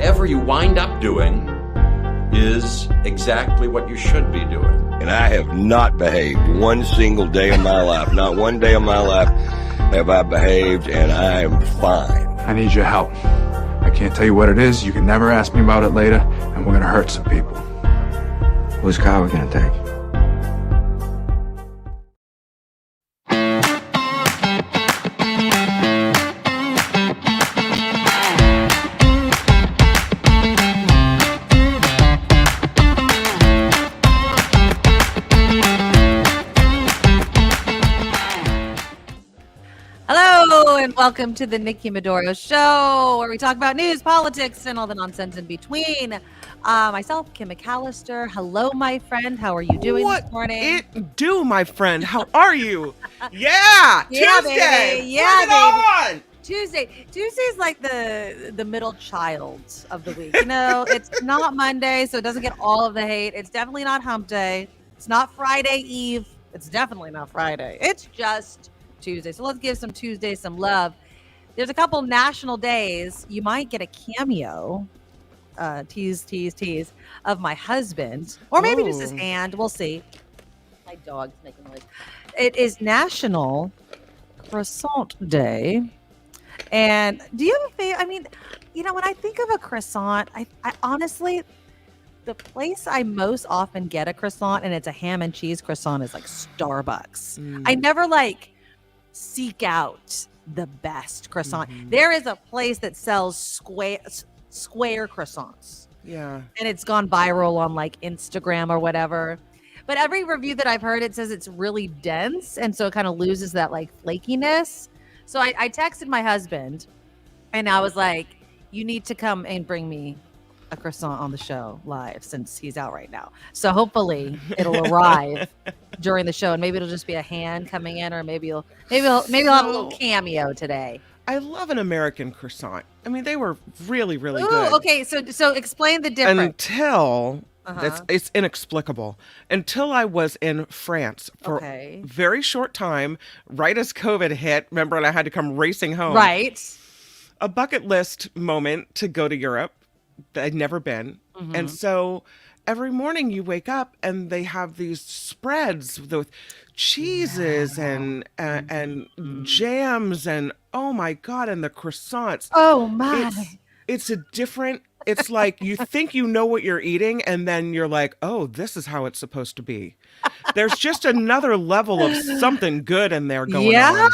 whatever you wind up doing is exactly what you should be doing. And I have not behaved one single day of my life. Not one day of my life have I behaved, and I am fine. I need your help. I can't tell you what it is. You can never ask me about it later, and we're gonna hurt some people. Whose car are we gonna take? Hello, and welcome to the Nikki Medoro Show, where we talk about news, politics, and all the nonsense in between. Myself, Kim McAllister. Hello, my friend. How are you doing this morning? It do, my friend. How are you? Yeah, Yeah, Tuesday. baby. Yeah, Bring it on. Tuesday's like the middle child of the week. You know, it's not Monday, so it doesn't get all of the hate. It's definitely not hump day. It's not Friday Eve. It's definitely not Friday. It's just Tuesday. So let's give some Tuesday some love. There's a couple national days. You might get a cameo, tease, of my husband, or maybe just his hand. We'll see. My dog's making noise. It is National Croissant Day. And do you have a favorite? I mean, you know, when I think of a croissant, I honestly, the place I most often get a croissant, and it's a ham and cheese croissant, is like Starbucks. I never seek out the best croissant. There is a place that sells square croissants. Yeah. And it's gone viral on like Instagram or whatever. But every review that I've heard, it says it's really dense. And so it kind of loses that like flakiness. So I texted my husband and I was like, you need to come and bring me a croissant on the show live since he's out right now. So hopefully it'll arrive during the show, and maybe it'll just be a hand coming in, or maybe he'll have a little cameo today. I love an American croissant. I mean, they were really, really Ooh, good. Okay, so explain the difference. Until it's inexplicable. Until I was in France for a very short time, right as COVID hit. Remember, and I had to come racing home. Right. A bucket list moment to go to Europe. I'd never been. And so every morning you wake up and they have these spreads with cheeses and jams and oh my God, and the croissants. Oh my. It's a different, it's like you think you know what you're eating and then you're like, oh, this is how it's supposed to be. There's just another level of something good in there going on.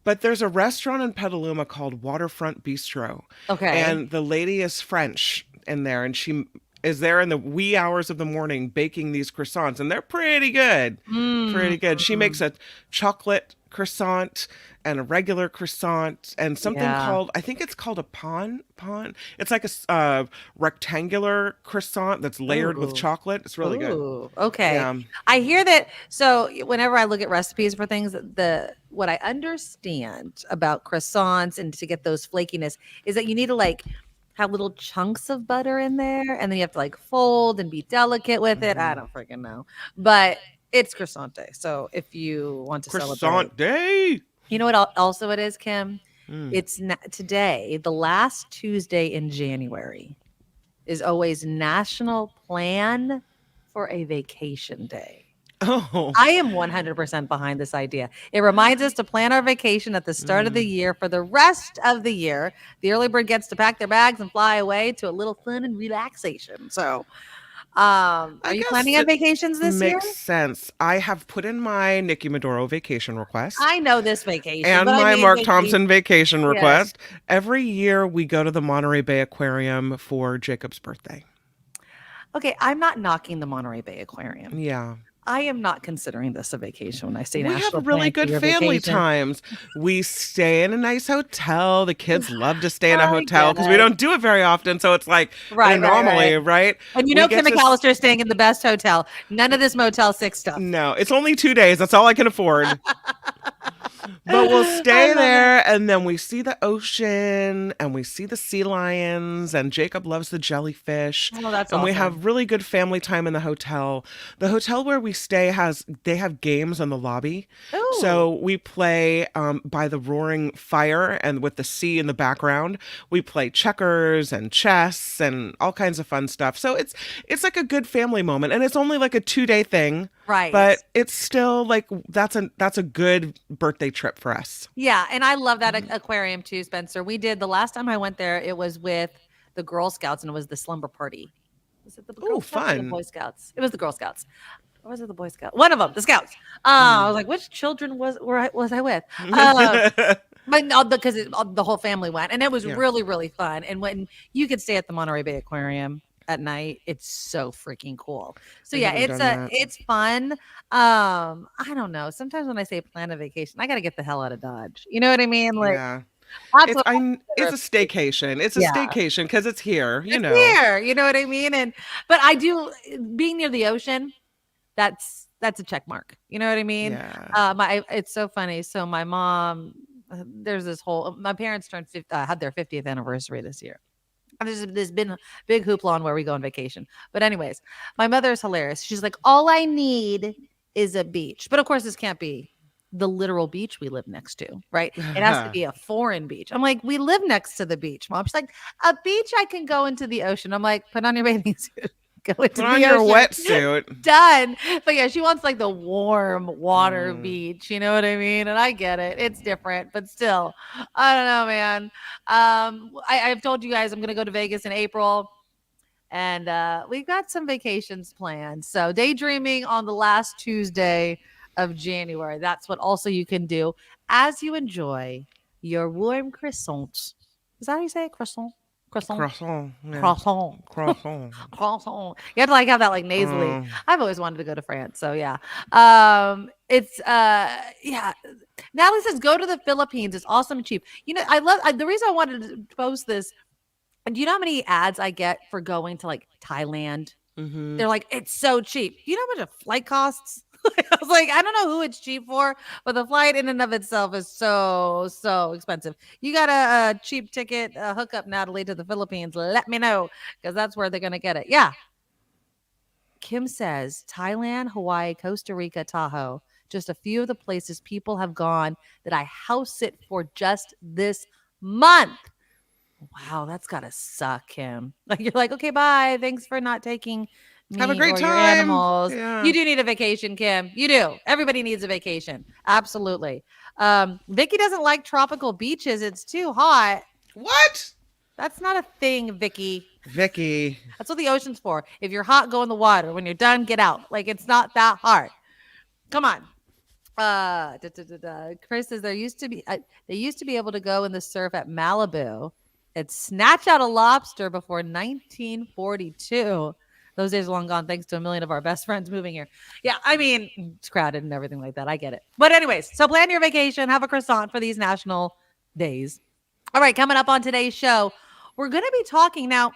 But there's a restaurant in Petaluma called Waterfront Bistro. Okay. And the lady is French in there, and she is there in the wee hours of the morning baking these croissants, and they're pretty good. Pretty good. She makes a chocolate croissant and a regular croissant and something called, I think it's called a pan. It's like a rectangular croissant that's layered with chocolate. It's really good. Okay. Yeah. I hear that. So whenever I look at recipes for things, what I understand about croissants and to get those flakiness is that you need to have little chunks of butter in there, and then you have to fold and be delicate with it. I don't freaking know, but it's croissant day. So if you want to celebrate croissant day, you know what also it is, Kim? It's today, the last Tuesday in January, is always National Plan for a Vacation Day. Oh, I am 100% behind this idea. It reminds us to plan our vacation at the start of the year for the rest of the year. The early bird gets to pack their bags and fly away to a little fun and relaxation. So, are you planning on vacations this year? Makes sense. I have put in my Nikki Medoro vacation request. I know this vacation. And my Mark Thompson vacation request. Every year we go to the Monterey Bay Aquarium for Jacob's birthday. Okay, I'm not knocking the Monterey Bay Aquarium. Yeah. I am not considering this a vacation when I say we national. We have really good family times. We stay in a nice hotel. The kids love to stay in a hotel because we don't do it very often. So it's like right? And you know, Kim McAllister is staying in the best hotel. None of this Motel 6 stuff. No, it's only 2 days. That's all I can afford. But we'll stay love there, and then we see the ocean, and we see the sea lions, and Jacob loves the jellyfish. Oh, that's and we awesome. have really good family time in the hotel. The hotel where we stay they have games in the lobby. Ooh. So we play by the roaring fire, and with the sea in the background, we play checkers and chess and all kinds of fun stuff. So it's like a good family moment, and it's only like a 2-day thing. Right. But it's still like that's a good birthday trip for us. Yeah, and I love that aquarium too, Spencer. We did the last time I went there, it was with the Girl Scouts, and it was the slumber party. Was it the Girl Scouts or the fun. Boy Scouts? It was the Girl Scouts. Or was it the Boy Scouts? One of them, the Scouts. I was like, which children was I with? But no, because the whole family went, and it was really, really fun. And when you could stay at the Monterey Bay Aquarium at night, it's so freaking cool. So yeah, it's fun. I don't know. Sometimes when I say plan a vacation, I got to get the hell out of Dodge. You know what I mean? Like, it's a staycation. It's a staycation because it's here. You know, here. You know what I mean? But I do, being near the ocean, that's a check mark. You know what I mean? Yeah. It's so funny. So my mom, there's this whole. My parents had their 50th anniversary this year. There's been a big hoopla on where we go on vacation. But anyways, my mother is hilarious. She's like, all I need is a beach. But of course, this can't be the literal beach we live next to, right? It has to be a foreign beach. I'm like, we live next to the beach, Mom. She's like, a beach I can go into the ocean. I'm like, put on your bathing suit. Go into Put on your wetsuit. Done. But yeah, she wants like the warm water beach. You know what I mean? And I get it. It's different, but still, I don't know, man. I've told you guys I'm going to go to Vegas in April, and we've got some vacations planned. So daydreaming on the last Tuesday of January. That's what also you can do as you enjoy your warm croissants. Is that how you say it? Croissant? Croissant. Yeah. Croissant. Croissant. You have to like have that like nasally. I've always wanted to go to France. So yeah. It's yeah. Natalie says go to the Philippines. It's awesome and cheap. You know, the reason I wanted to post this. Do you know how many ads I get for going to like Thailand? Mm-hmm. They're like, it's so cheap. Do you know how much a flight costs? I was like, I don't know who it's cheap for, but the flight in and of itself is so expensive. You got a cheap ticket, hook up Natalie to the Philippines. Let me know, because that's where they're going to get it. Yeah. Kim says Thailand, Hawaii, Costa Rica, Tahoe. Just a few of the places people have gone that I house sit for just this month. Wow, that's got to suck, Kim. Like, you're like, okay, bye. Thanks for not taking me Have a great or time. your animals. Yeah. You do need a vacation, Kim. You do. Everybody needs a vacation. Absolutely. Vicky doesn't like tropical beaches. It's too hot. What? That's not a thing, Vicky. That's what the ocean's for. If you're hot, go in the water. When you're done, get out. Like, it's not that hard. Come on. Chris says they used to be able to go in the surf at Malibu and snatch out a lobster before 1942. Those days are long gone, thanks to a million of our best friends moving here. Yeah, I mean, it's crowded and everything like that. I get it. But anyways, so plan your vacation. Have a croissant for these national days. All right, coming up on today's show, we're going to be talking now.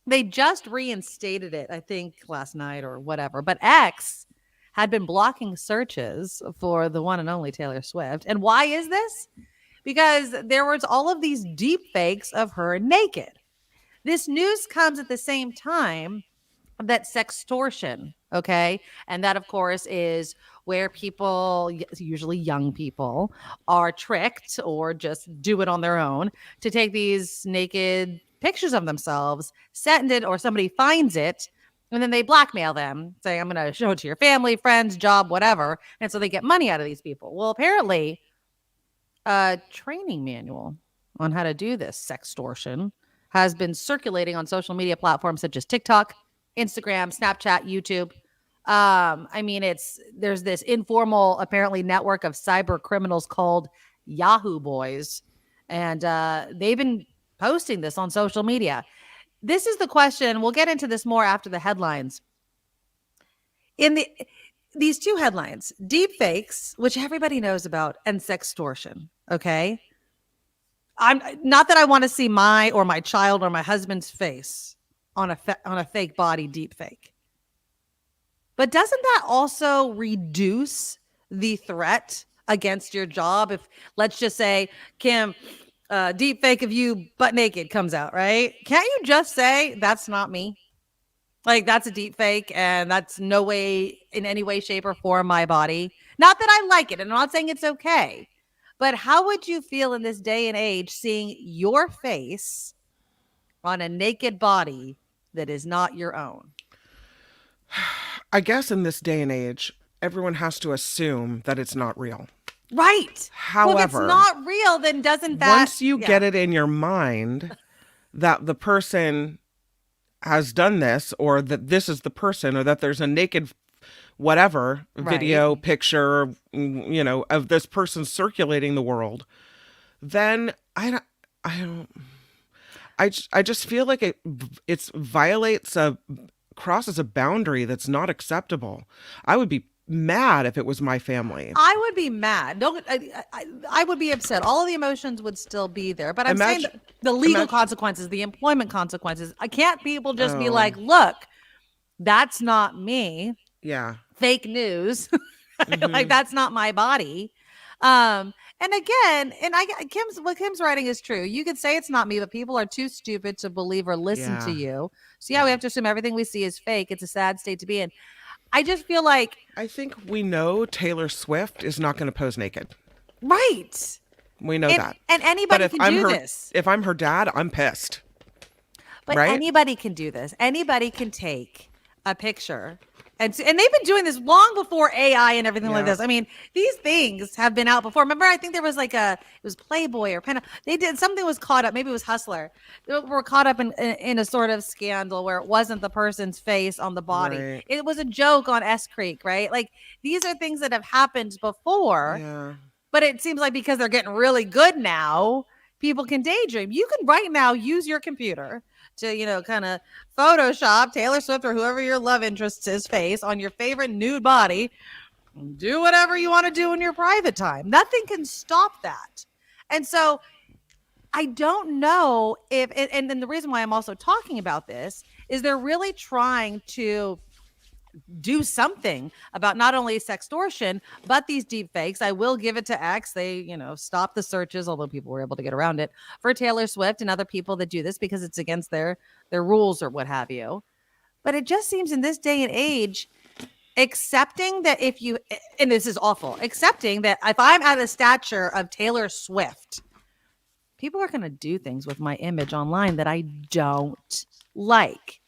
They just reinstated it, I think, last night or whatever. But X had been blocking searches for the one and only Taylor Swift. And why is this? Because there was all of these deep fakes of her naked. This news comes at the same time that sextortion, okay? And that, of course, is where people, usually young people, are tricked or just do it on their own to take these naked pictures of themselves, send it, or somebody finds it, and then they blackmail them, saying, I'm going to show it to your family, friends, job, whatever. And so they get money out of these people. Well, apparently, a training manual on how to do this sextortion has been circulating on social media platforms such as TikTok, Instagram, Snapchat, YouTube. I mean, there's this informal, apparently, network of cyber criminals called Yahoo Boys. And they've been posting this on social media. This is the question. We'll get into this more after the headlines. These two headlines, Deepfakes, which everybody knows about, and Sextortion. Okay. I'm not that I want to see my or my child or my husband's face on a fake body deepfake. But doesn't that also reduce the threat against your job. If, let's just say, Kim, deep fake of you butt naked comes out, right? Can't you just say that's not me? Like, that's a deep fake and that's no way, in any way, shape, or form, my body. Not that I like it, and I'm not saying it's okay. But how would you feel in this day and age seeing your face on a naked body that is not your own? I guess in this day and age, everyone has to assume that it's not real. Right. However, well, if it's not real, then doesn't that... Once you get it in your mind that the person has done this, or that this is the person, or that there's a naked whatever video, picture, of this person circulating the world, then I just feel like it crosses a boundary that's not acceptable. I would be mad if it was my family. I would be mad. I would be upset. All of the emotions would still be there. But I'm saying the legal consequences, the employment consequences. I can't people just be like, look, that's not me. Yeah. Fake news. Like, that's not my body. And again, what Kim's writing is true. You could say it's not me, but people are too stupid to believe or listen to you. So we have to assume everything we see is fake. It's a sad state to be in. I just feel like... I think we know Taylor Swift is not going to pose naked. Right. We know that. And anybody can do this. If I'm her dad, I'm pissed. But anybody can do this. Anybody can take a picture. And they've been doing this long before AI and everything like this. I mean, these things have been out before. Remember, I think there was it was Playboy or Pen. Something was caught up. Maybe it was Hustler. They were caught up in a sort of scandal where it wasn't the person's face on the body. Right. It was a joke on S3xtortion, right? Like, these are things that have happened before. Yeah. But it seems like because they're getting really good now, people can daydream. You can right now use your computer to, kind of Photoshop Taylor Swift or whoever your love interest's face on your favorite nude body. Do whatever you want to do in your private time. Nothing can stop that. And so I don't know if, and then the reason why I'm also talking about this is they're really trying to do something about not only sextortion, but these deep fakes. I will give it to X. They, stopped the searches, although people were able to get around it, for Taylor Swift and other people that do this because it's against their rules or what have you. But it just seems in this day and age, accepting that and this is awful, accepting that if I'm at the stature of Taylor Swift, people are going to do things with my image online that I don't like.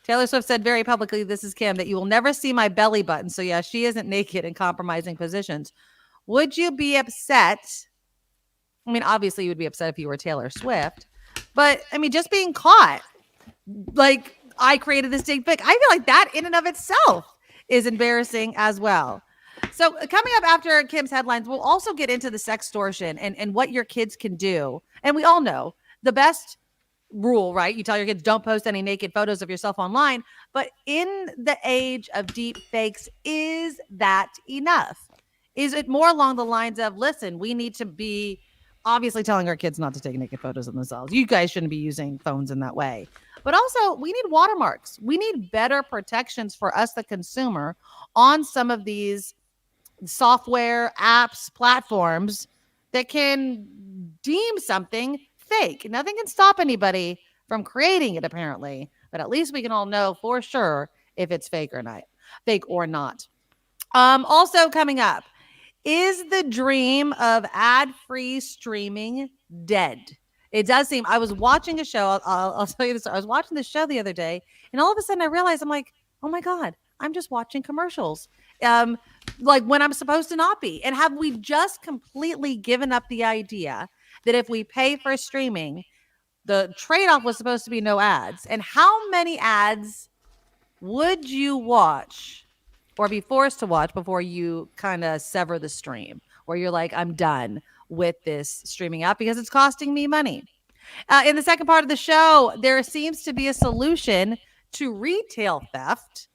Taylor Swift said very publicly, this is Kim, that you will never see my belly button. So yeah, she isn't naked in compromising positions. Would you be upset? I mean, obviously you would be upset if you were Taylor Swift, but I mean, just being caught, like, I created this deep fake, I feel like that in and of itself is embarrassing as well. So coming up after Kim's headlines, we'll also get into the sextortion and what your kids can do. And we all know the best rule, right? You tell your kids don't post any naked photos of yourself online. But in the age of deep fakes, is that enough? Is it more along the lines of, listen, we need to be obviously telling our kids not to take naked photos of themselves. You guys shouldn't be using phones in that way. But also, we need watermarks. We need better protections for us, the consumer, on some of these software, apps, platforms that can deem something fake. Nothing can stop anybody from creating it, apparently, but at least we can all know for sure if it's fake or not. Also coming up, is the dream of ad-free streaming dead? It does seem. I was watching a show. I'll tell you this. I was watching the show the other day, and all of a sudden I realized, I'm like, oh my God, I'm just watching commercials. Like when I'm supposed to not be. And have we just completely given up the idea that if we pay for streaming, the trade-off was supposed to be no ads? And how many ads would you watch or be forced to watch before you kind of sever the stream, where you're like, I'm done with this streaming app because it's costing me money? In the second part of the show, there seems to be a solution to retail theft.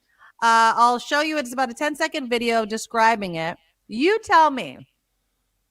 I'll show you. It's about a 10-second video describing it. You tell me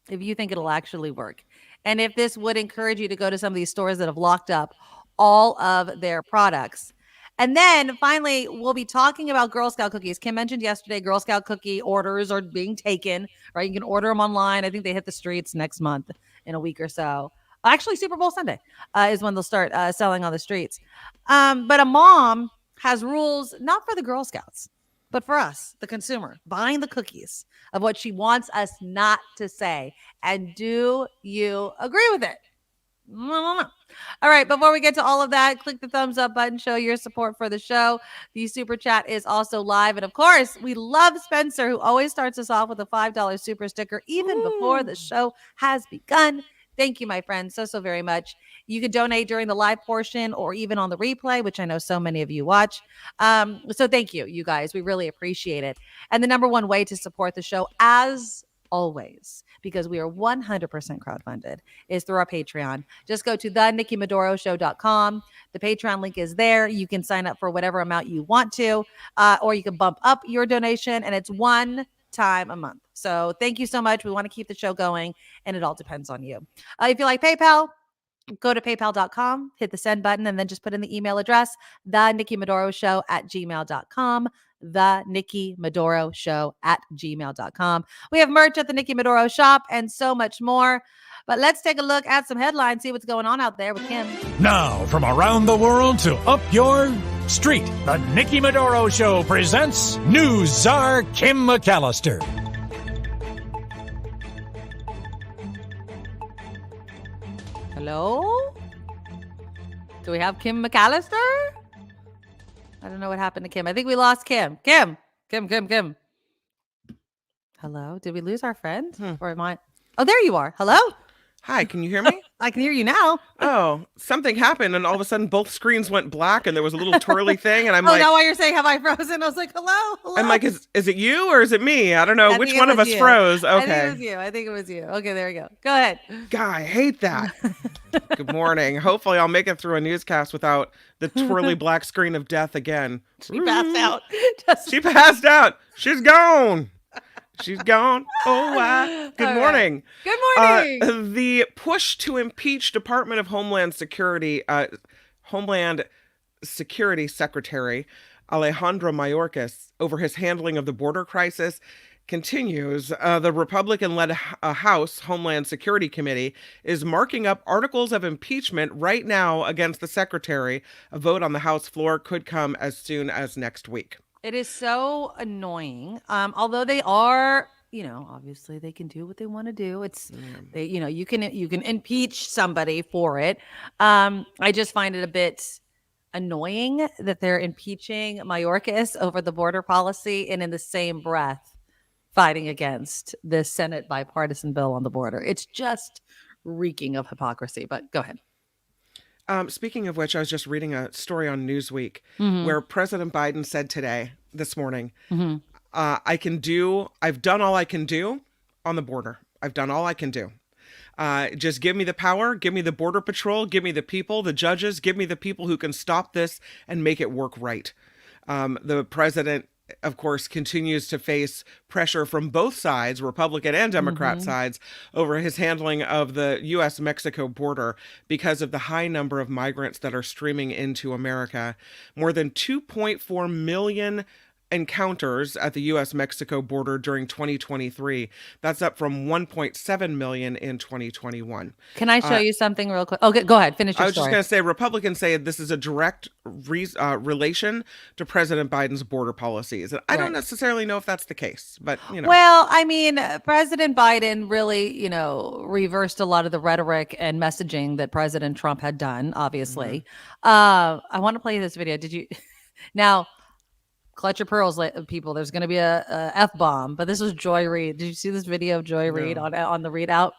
if you think it'll actually work, and if this would encourage you to go to some of these stores that have locked up all of their products. And then finally, we'll be talking about Girl Scout cookies. Kim mentioned yesterday, Girl Scout cookie orders are being taken, right? You can order them online. I think they hit the streets next month in a week or so. Actually, Super Bowl Sunday is when they'll start selling on the streets. But a mom has rules, not for the Girl Scouts, but for us, the consumer, buying the cookies of what she wants us not to say. And do you agree with it? All right, before we get to all of that, click the thumbs up button, show your support for the show. The super chat is also live. And of course, we love Spencer, who always starts us off with a $5 super sticker, even before the show has begun. Thank you, my friend, so very much. You can donate during the live portion or even on the replay, which I know so many of you watch. So thank you, you guys. We really appreciate it. And the number one way to support the show, as always, because we are 100% crowdfunded, is through our Patreon. Just go to thenikkimedoroshow.com. The Patreon link is there. You can sign up for whatever amount you want to, or you can bump up your donation, and it's one time a month. So thank you so much. We want to keep the show going, and it all depends on you. If you like PayPal, go to paypal.com, hit the send button, and then just put in the email address, thenikkimedoroshow@gmail.com. thenikkimedoroshow@gmail.com. We have merch at the Nikki Medoro shop and so much more. But let's take a look at some headlines, see what's going on out there with Kim. Now, from around the world to up your street, the Nikki Medoro Show presents News Czar Kim McAllister. Hello? Do we have Kim McAllister? I don't know what happened to Kim. I think we lost Kim. Kim. Hello? Did we lose our friend? Or am I? Oh, there you are. Hello? Hi, can you hear me? I can hear you now. Oh, something happened, and all of a sudden both screens went black, and there was a little twirly thing, and I'm like, now while you're saying, have I frozen? I was like, hello? I'm like, is it you or is it me? I don't know. Which one of us froze? Okay. I think it was you. Okay, there we go. Go ahead. God, I hate that. Good morning. Hopefully I'll make it through a newscast without the twirly black screen of death again. She passed out. She passed out. She's gone. She's gone. Oh, wow. Good morning. Good morning. The push to impeach Department of Homeland Security Secretary Alejandro Mayorkas over his handling of the border crisis continues. The Republican-led House Homeland Security Committee is marking up articles of impeachment right now against the secretary. A vote on the House floor could come as soon as next week. It is so annoying. Although they are, obviously they can do what they want to do. It's they, you can impeach somebody for it. I just find it a bit annoying that they're impeaching Mayorkas over the border policy and in the same breath fighting against the Senate bipartisan bill on the border. It's just reeking of hypocrisy. But go ahead. Speaking of which, I was just reading a story on Newsweek where President Biden said this morning, I've done all I can do on the border. I've done all I can do. Just give me the power, give me the border patrol, give me the people, the judges, give me the people who can stop this and make it work right. The president, of course, continues to face pressure from both sides, Republican and Democrat sides, over his handling of the U.S.-Mexico border because of the high number of migrants that are streaming into America. More than 2.4 million encounters at the U.S.-Mexico border during 2023. That's up from 1.7 million in 2021. Can I show you something real quick? Okay, go ahead. Finish your story. I was just going to say, Republicans say this is a direct relation to President Biden's border policies. And I don't necessarily know if that's the case, but, Well, I mean, President Biden really, reversed a lot of the rhetoric and messaging that President Trump had done, obviously. I want to play this video. Did you? Now, clutch your pearls, people. There's going to be a F-bomb, but this was Joy Reid. Did you see this video of Joy Reid on the readout?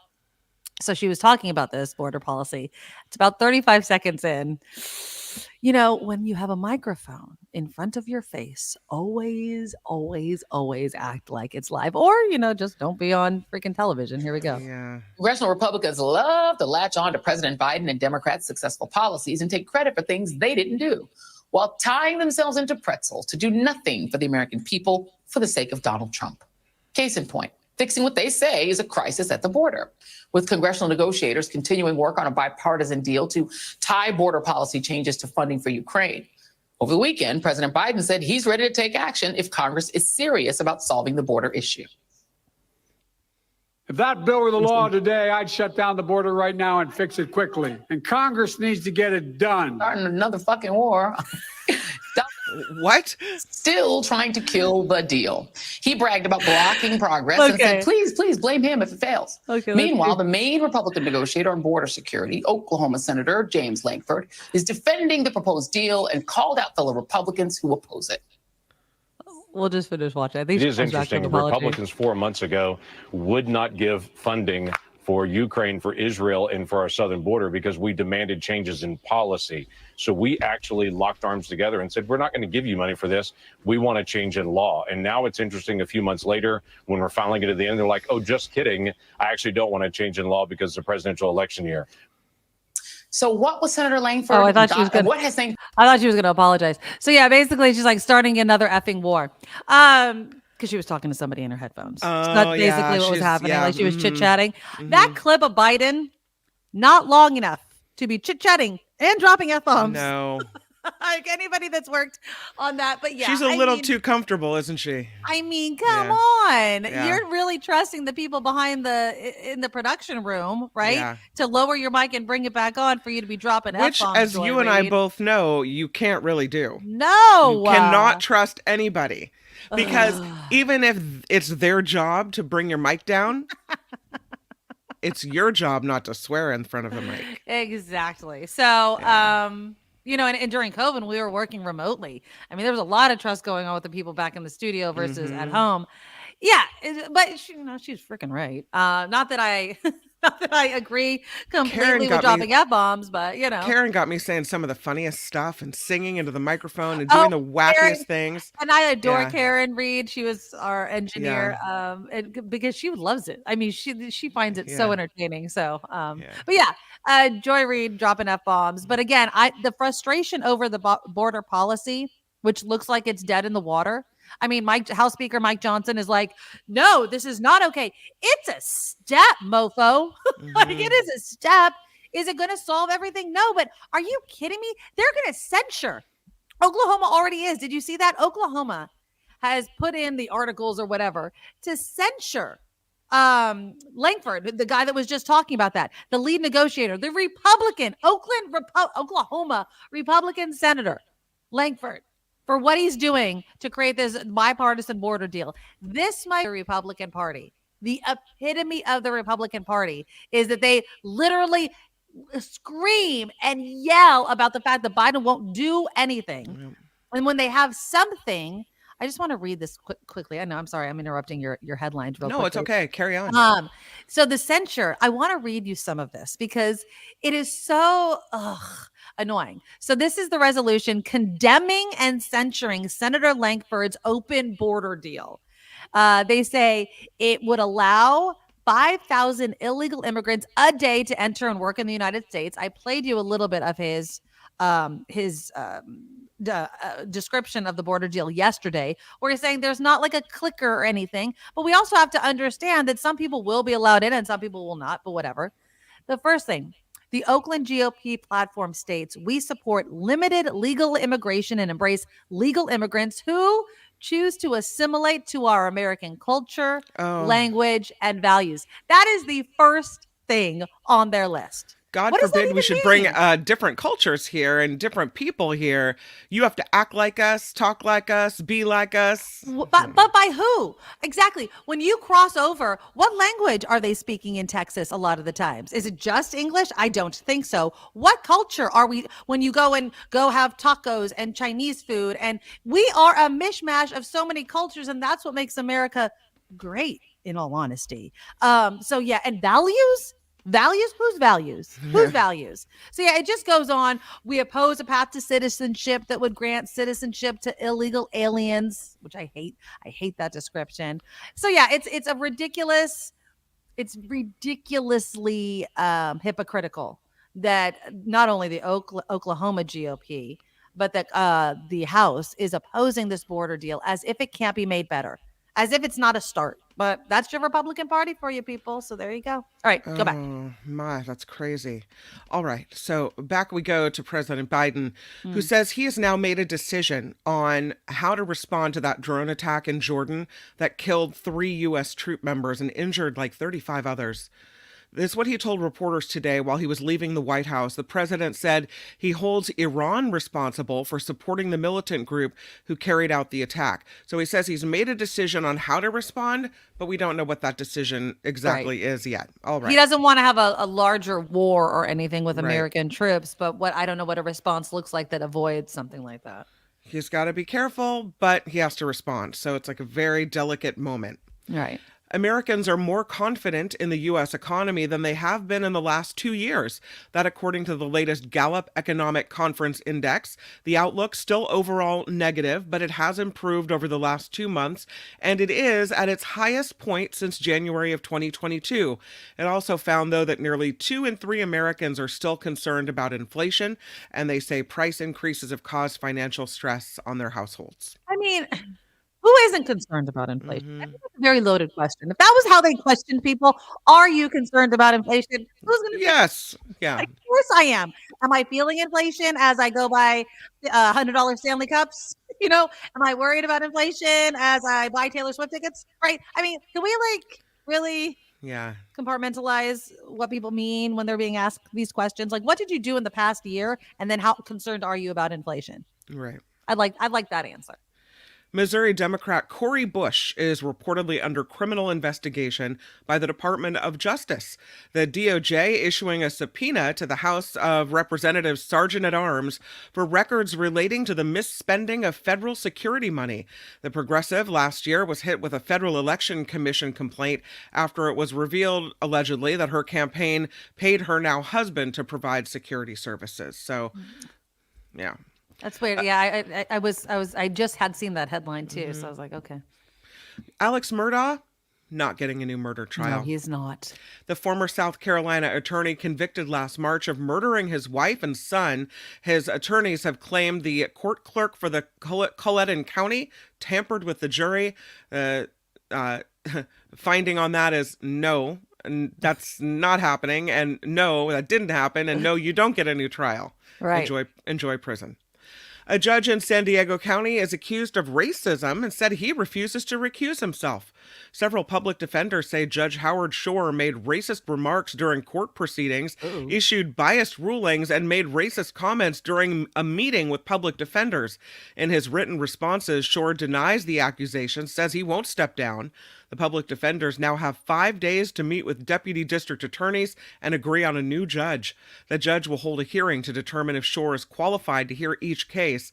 So she was talking about this border policy. It's about 35 seconds in. When you have a microphone in front of your face, always act like it's live, or, just don't be on freaking television. Here we go. Yeah. Congressional Republicans love to latch on to President Biden and Democrats' successful policies and take credit for things they didn't do, while tying themselves into pretzels to do nothing for the American people for the sake of Donald Trump. Case in point, fixing what they say is a crisis at the border, with congressional negotiators continuing work on a bipartisan deal to tie border policy changes to funding for Ukraine. Over the weekend, President Biden said he's ready to take action if Congress is serious about solving the border issue. If that bill were the law today, I'd shut down the border right now and fix it quickly. And Congress needs to get it done. Starting another fucking war. What? Still trying to kill the deal. He bragged about blocking progress and said, please blame him if it fails. Meanwhile, the main Republican negotiator on border security, Oklahoma Senator James Lankford, is defending the proposed deal and called out fellow Republicans who oppose it. We'll just finish watching. I think it is interesting. Republicans 4 months ago would not give funding for Ukraine, for Israel, and for our southern border because we demanded changes in policy. So we actually locked arms together and said, we're not going to give you money for this. We want a change in law. And now it's interesting, a few months later, when we're finally getting to the end, they're like, oh, just kidding. I actually don't want to change in law because it's a presidential election year. So what was Senator Langford? Oh, I thought she was going. What has they? I thought she was going to apologize. So yeah, basically she's like starting another effing war. Because she was talking to somebody in her headphones. So that's basically what was happening. Like she was chit-chatting. That clip of Biden, not long enough to be chit-chatting and dropping F-bombs. No. Like anybody that's worked on that. But yeah. She's a little too comfortable, isn't she? I mean, come on. Yeah. You're really trusting the people behind in the production room, right? Yeah. To lower your mic and bring it back on for you to be dropping F-bombs. Which, as you and I both know, you can't really do. No. You cannot trust anybody. Because even if it's their job to bring your mic down, it's your job not to swear in front of the mic. Exactly. So, you know, and during COVID, we were working remotely. I mean, there was a lot of trust going on with the people back in the studio versus at home. Yeah, but she's freaking right. Not that I agree completely with dropping F-bombs, but you know. Karen got me saying some of the funniest stuff and singing into the microphone and doing the wackiest things. And I adore Karen Reed. She was our engineer, and because she loves it. I mean, she finds it so entertaining. So, but yeah, Joy Reid dropping F-bombs. But again, the frustration over the border policy, which looks like it's dead in the water. I mean, House Speaker Mike Johnson is like, no, this is not okay. It's a step, mofo. Like it is a step. Is it going to solve everything? No, but are you kidding me? They're going to censure. Oklahoma already is. Did you see that? Oklahoma has put in the articles or whatever to censure Lankford, the guy that was just talking about that, the lead negotiator, the Republican, Oklahoma Republican Senator Lankford, for what he's doing to create this bipartisan border deal. This might be the Republican Party. The epitome of the Republican Party is that they literally scream and yell about the fact that Biden won't do anything. And when they have something, I just want to read this quickly. I know, I'm sorry, I'm interrupting your headlines real quickly. No, it's okay. Carry on. So the censure, I want to read you some of this because it is so annoying. So this is the resolution condemning and censuring Senator Lankford's open border deal. They say it would allow 5,000 illegal immigrants a day to enter and work in the United States. I played you a little bit of his description of the border deal yesterday, where he's saying there's not like a clicker or anything, but we also have to understand that some people will be allowed in and some people will not, but whatever. The first thing, the Oakland GOP platform states, we support limited legal immigration and embrace legal immigrants who choose to assimilate to our American culture, language, and values. That is the first thing on their list. God forbid we should bring different cultures here and different people here. You have to act like us, talk like us, be like us. But by who? Exactly. When you cross over, what language are they speaking in Texas a lot of the times? Is it just English? I don't think so. What culture are we when you go have tacos and Chinese food? And we are a mishmash of so many cultures, and that's what makes America great, in all honesty. So yeah, and values? Values? Whose values? Whose values? So yeah, it just goes on. We oppose a path to citizenship that would grant citizenship to illegal aliens, which I hate. I hate that description. So yeah, it's a ridiculous. It's ridiculously hypocritical that not only the Oklahoma GOP, but that the House is opposing this border deal as if it can't be made better. as if it's not a start. But that's your Republican Party for you people. So there you go. All right, go back. Oh my, that's crazy. All right, so back we go to President Biden, who says he has now made a decision on how to respond to that drone attack in Jordan that killed 3 U.S. troop members and injured like 35 others. This is what he told reporters today while he was leaving the White House. The president said he holds Iran responsible for supporting the militant group who carried out the attack. So he says he's made a decision on how to respond, but we don't know what that decision exactly is yet. All right. He doesn't want to have a larger war or anything with American troops, but I don't know what a response looks like that avoids something like that. He's got to be careful, but he has to respond. So it's like a very delicate moment. Right. Americans are more confident in the U.S. economy than they have been in the last 2 years. That according to the latest Gallup Economic Conference Index. The outlook still overall negative, but it has improved over the last 2 months, and it is at its highest point since January of 2022. It also found, though, that nearly 2 in 3 Americans are still concerned about inflation, and they say price increases have caused financial stress on their households. I mean, who isn't concerned about inflation? I think that's a very loaded question. If that was how they questioned people, are you concerned about inflation? Who's going to? Yes. Yeah. Of course I am. Am I feeling inflation as I go buy $100 Stanley Cups? Am I worried about inflation as I buy Taylor Swift tickets? Right. I mean, can we really compartmentalize what people mean when they're being asked these questions? Like, what did you do in the past year? And then how concerned are you about inflation? Right. I'd like that answer. Missouri Democrat Cori Bush is reportedly under criminal investigation by the Department of Justice. The DOJ issuing a subpoena to the House of Representatives Sergeant-at-Arms for records relating to the misspending of federal security money. The progressive last year was hit with a Federal Election Commission complaint after it was revealed, allegedly, that her campaign paid her now husband to provide security services. So, yeah. That's weird. Yeah, I just had seen that headline too, so I was like, okay. Alex Murdaugh not getting a new murder trial. No, he's not. The former South Carolina attorney convicted last March of murdering his wife and son. His attorneys have claimed the court clerk for the Colleton County tampered with the jury. Finding on that is no, and that's not happening, and no, that didn't happen, and no, you don't get a new trial. Right. Enjoy prison. A judge in San Diego County is accused of racism and said he refuses to recuse himself. Several public defenders say Judge Howard Shore made racist remarks during court proceedings, issued biased rulings, and made racist comments during a meeting with public defenders. In his written responses, Shore denies the accusations, says he won't step down. The public defenders now have 5 days to meet with deputy district attorneys and agree on a new judge. The judge will hold a hearing to determine if Shore is qualified to hear each case.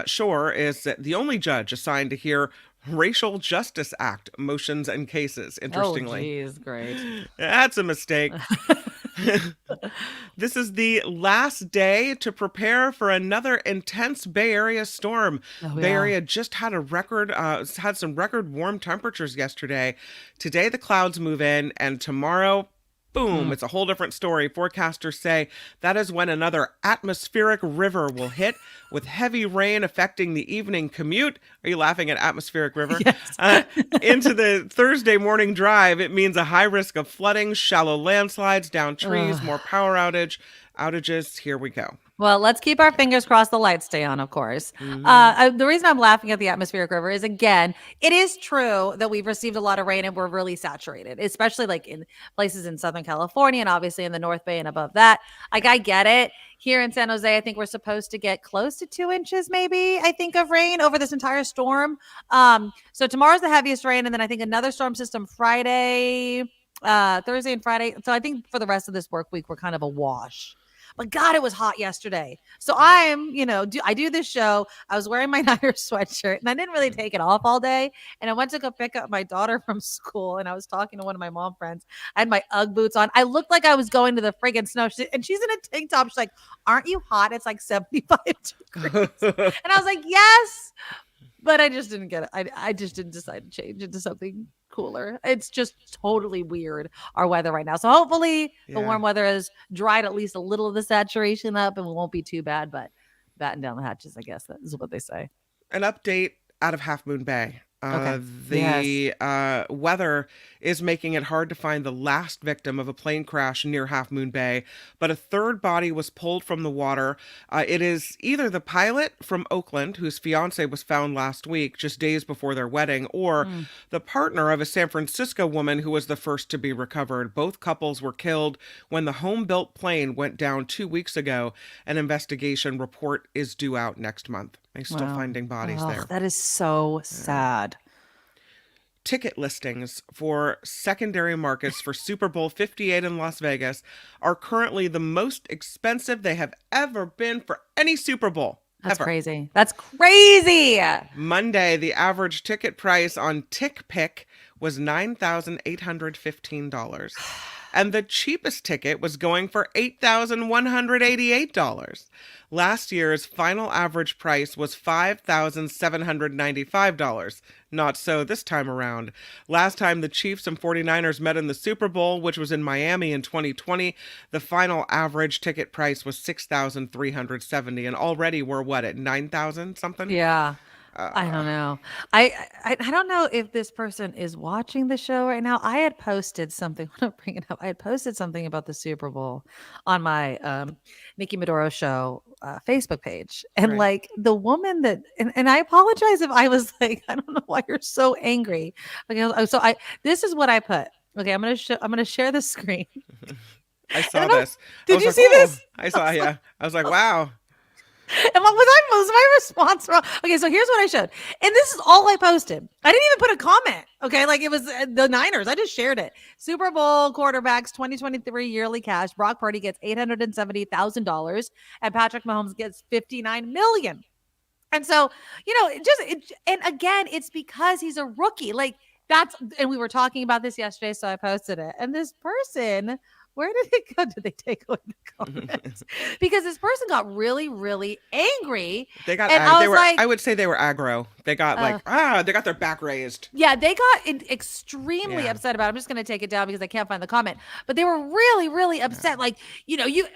Shore is the only judge assigned to hear Racial Justice Act motions and cases, interestingly. Oh, geez, great. That's a mistake. This is the last day to prepare for another intense Bay Area storm. Bay Area just had had some record warm temperatures yesterday. Today the clouds move in, and tomorrow, boom, it's a whole different story. Forecasters say that is when another atmospheric river will hit, with heavy rain affecting the evening commute. Are you laughing at atmospheric river? Yes. Into the Thursday morning drive. It means a high risk of flooding, shallow landslides, down trees, more power outages. Here we go. Well, let's keep our fingers crossed the lights stay on, of course. The reason I'm laughing at the atmospheric river is, again, it is true that we've received a lot of rain and we're really saturated, especially like in places in Southern California and obviously in the North Bay and above that. Like, I get it. Here in San Jose, I think we're supposed to get close to 2 inches, maybe, I think, of rain over this entire storm. So tomorrow's the heaviest rain, and then I think another storm system Friday, Thursday and Friday. So I think for the rest of this work week, we're kind of a wash. But God, it was hot yesterday. So I do this show. I was wearing my Niners sweatshirt and I didn't really take it off all day. And I went to go pick up my daughter from school and I was talking to one of my mom friends. I had my Ugg boots on. I looked like I was going to the friggin' snow. And she's in a tank top. She's like, aren't you hot? It's like 75 degrees. And I was like, yes. But I just didn't get it. I just didn't decide to change into something cooler. It's just totally weird, our weather right now. So hopefully the warm weather has dried at least a little of the saturation up and we won't be too bad, but batten down the hatches, I guess that is what they say. An update out of Half Moon Bay. The weather is making it hard to find the last victim of a plane crash near Half Moon Bay, but a third body was pulled from the water. It is either the pilot from Oakland, whose fiance was found last week, just days before their wedding, or the partner of a San Francisco woman who was the first to be recovered. Both couples were killed when the home-built plane went down 2 weeks ago. An investigation report is due out next month. They're still finding bodies there. That is so sad. Ticket listings for secondary markets for Super Bowl 58 in Las Vegas are currently the most expensive they have ever been for any Super Bowl. That's ever. crazy. That's crazy. Monday, the average ticket price on TickPick was $9,815. And the cheapest ticket was going for $8,188. Last year's final average price was $5,795. Not so this time around. Last time the Chiefs and 49ers met in the Super Bowl, which was in Miami in 2020, the final average ticket price was $6,370. And already we're at 9,000 something? Yeah. I don't know. I don't know if this person is watching the show right now. I had posted something. I want to bring it up. I had posted something about the Super Bowl on my Nikki Medoro show Facebook page, and like the woman that, and I apologize if I was like, I don't know why you're so angry. Okay, so this is what I put. Okay, I'm gonna share the screen. I saw this. Did you see this? I saw. Yeah, I was like, wow. And was my response wrong? Okay, so here's what I showed. And this is all I posted. I didn't even put a comment. Okay, like it was the Niners. I just shared it. Super Bowl quarterbacks 2023 yearly cash. Brock Purdy gets $870,000 and Patrick Mahomes gets $59 million. And so, and again, it's because he's a rookie. Like and we were talking about this yesterday, so I posted it. And this person, where did it go? Did they take away the comments? Because this person got really, really angry. They got. And I would say they were aggro. They got they got their back raised. Yeah, they got extremely upset about it. I'm just going to take it down because I can't find the comment. But they were really, really upset. Like,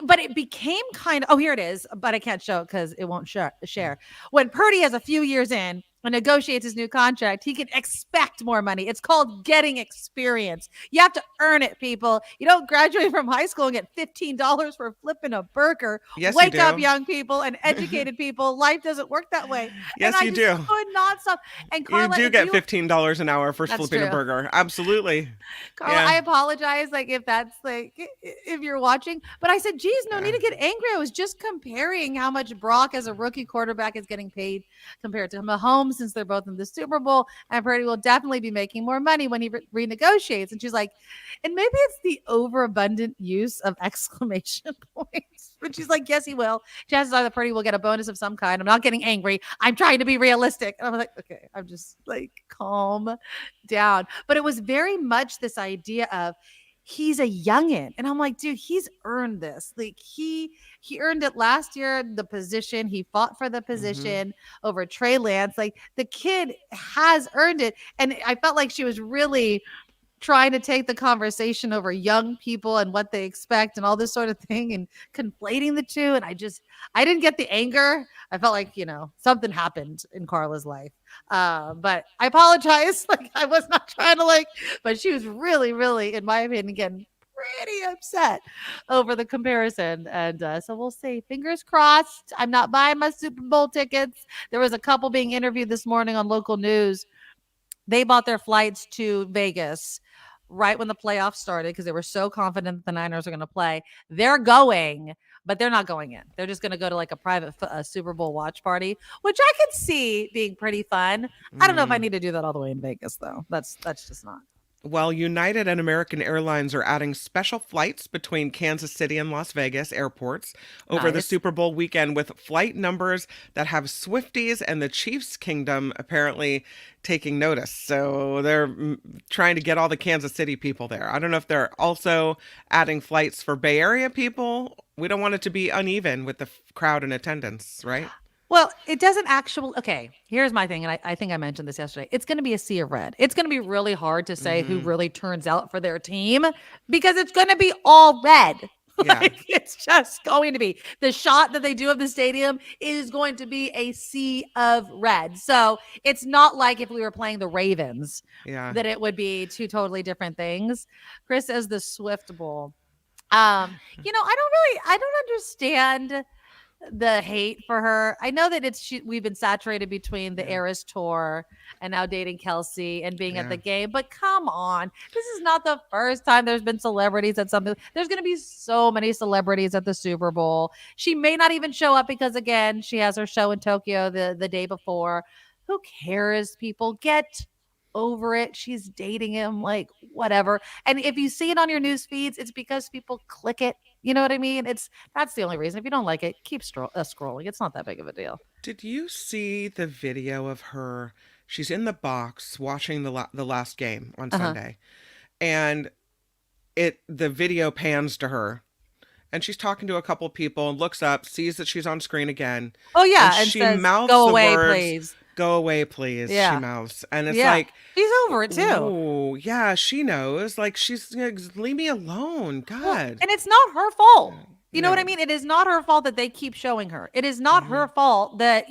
but it became kind of. Oh, here it is. But I can't show it because it won't share. When Purdy has a few years in and negotiates his new contract, he can expect more money. It's called getting experience. You have to earn it, people. You don't graduate from high school and get $15 for flipping a burger. Yes, Wake you do. up, young people and educated people. Life doesn't work that way. Yes, and you do. Could not stop. And Carla, you do get $15 an hour for flipping a burger. Absolutely. Carla, I apologize. Like if that's if you're watching, but I said, geez, no need to get angry. I was just comparing how much Brock as a rookie quarterback is getting paid compared to Mahomes, since they're both in the Super Bowl, and Purdy will definitely be making more money when he renegotiates. And she's like, and maybe it's the overabundant use of exclamation points. But she's like, yes, he will. Chances are that Purdy will get a bonus of some kind. I'm not getting angry. I'm trying to be realistic. And I'm like, okay, I'm just like, calm down. But it was very much this idea of, he's a youngin'. And I'm like, dude, he's earned this. Like he earned it last year, the position. He fought for the position over Trey Lance. Like the kid has earned it. And I felt like she was really trying to take the conversation over young people and what they expect and all this sort of thing and conflating the two. And I didn't get the anger. I felt like, something happened in Carla's life. But I apologize. Like I was not trying to but she was really, really, in my opinion, again, pretty upset over the comparison. And so we'll see. Fingers crossed. I'm not buying my Super Bowl tickets. There was a couple being interviewed this morning on local news. They bought their flights to Vegas right when the playoffs started because they were so confident that the Niners are going to play. They're going, but they're not going in. They're just going to go to like a private Super Bowl watch party, which I could see being pretty fun. I don't know if I need to do that all the way in Vegas, though. That's just not. Well, United and American Airlines are adding special flights between Kansas City and Las Vegas airports over the Super Bowl weekend with flight numbers that have Swifties and the Chiefs Kingdom apparently taking notice. So they're trying to get all the Kansas City people there. I don't know if they're also adding flights for Bay Area people. We don't want it to be uneven with the crowd in attendance, right? Well, it doesn't actually. Okay, here's my thing. And I think I mentioned this yesterday. It's going to be a sea of red. It's going to be really hard to say who really turns out for their team because it's going to be all red. Yeah. Like, it's just going to be. The shot that they do of the stadium is going to be a sea of red. So it's not like if we were playing the Ravens, that it would be two totally different things. Chris says the Swift Bowl. I don't understand the hate for her. I know that we've been saturated between the Eras tour and now dating Kelsey and being at the game, but come on, this is not the first time there's been celebrities at something. There's going to be so many celebrities at the Super Bowl. She may not even show up because, again, she has her show in Tokyo the day before. Who cares? People, get over it. She's dating him, like, whatever. And if you see it on your news feeds, it's because people click it. You know what I mean? That's the only reason. If you don't like it, keep scrolling. It's not that big of a deal. Did you see the video of her? She's in the box watching the last game on Sunday, and the video pans to her, and she's talking to a couple people and looks up, sees that she's on screen again. Oh yeah, and she says, mouths "Go the away, words, please. Go away, please." Yeah. She mouths, and it's like, she's over it too. Oh yeah, she knows. Like, she's leave me alone, God. Well, and it's not her fault. You know what I mean? It is not her fault that they keep showing her. It is not her fault that,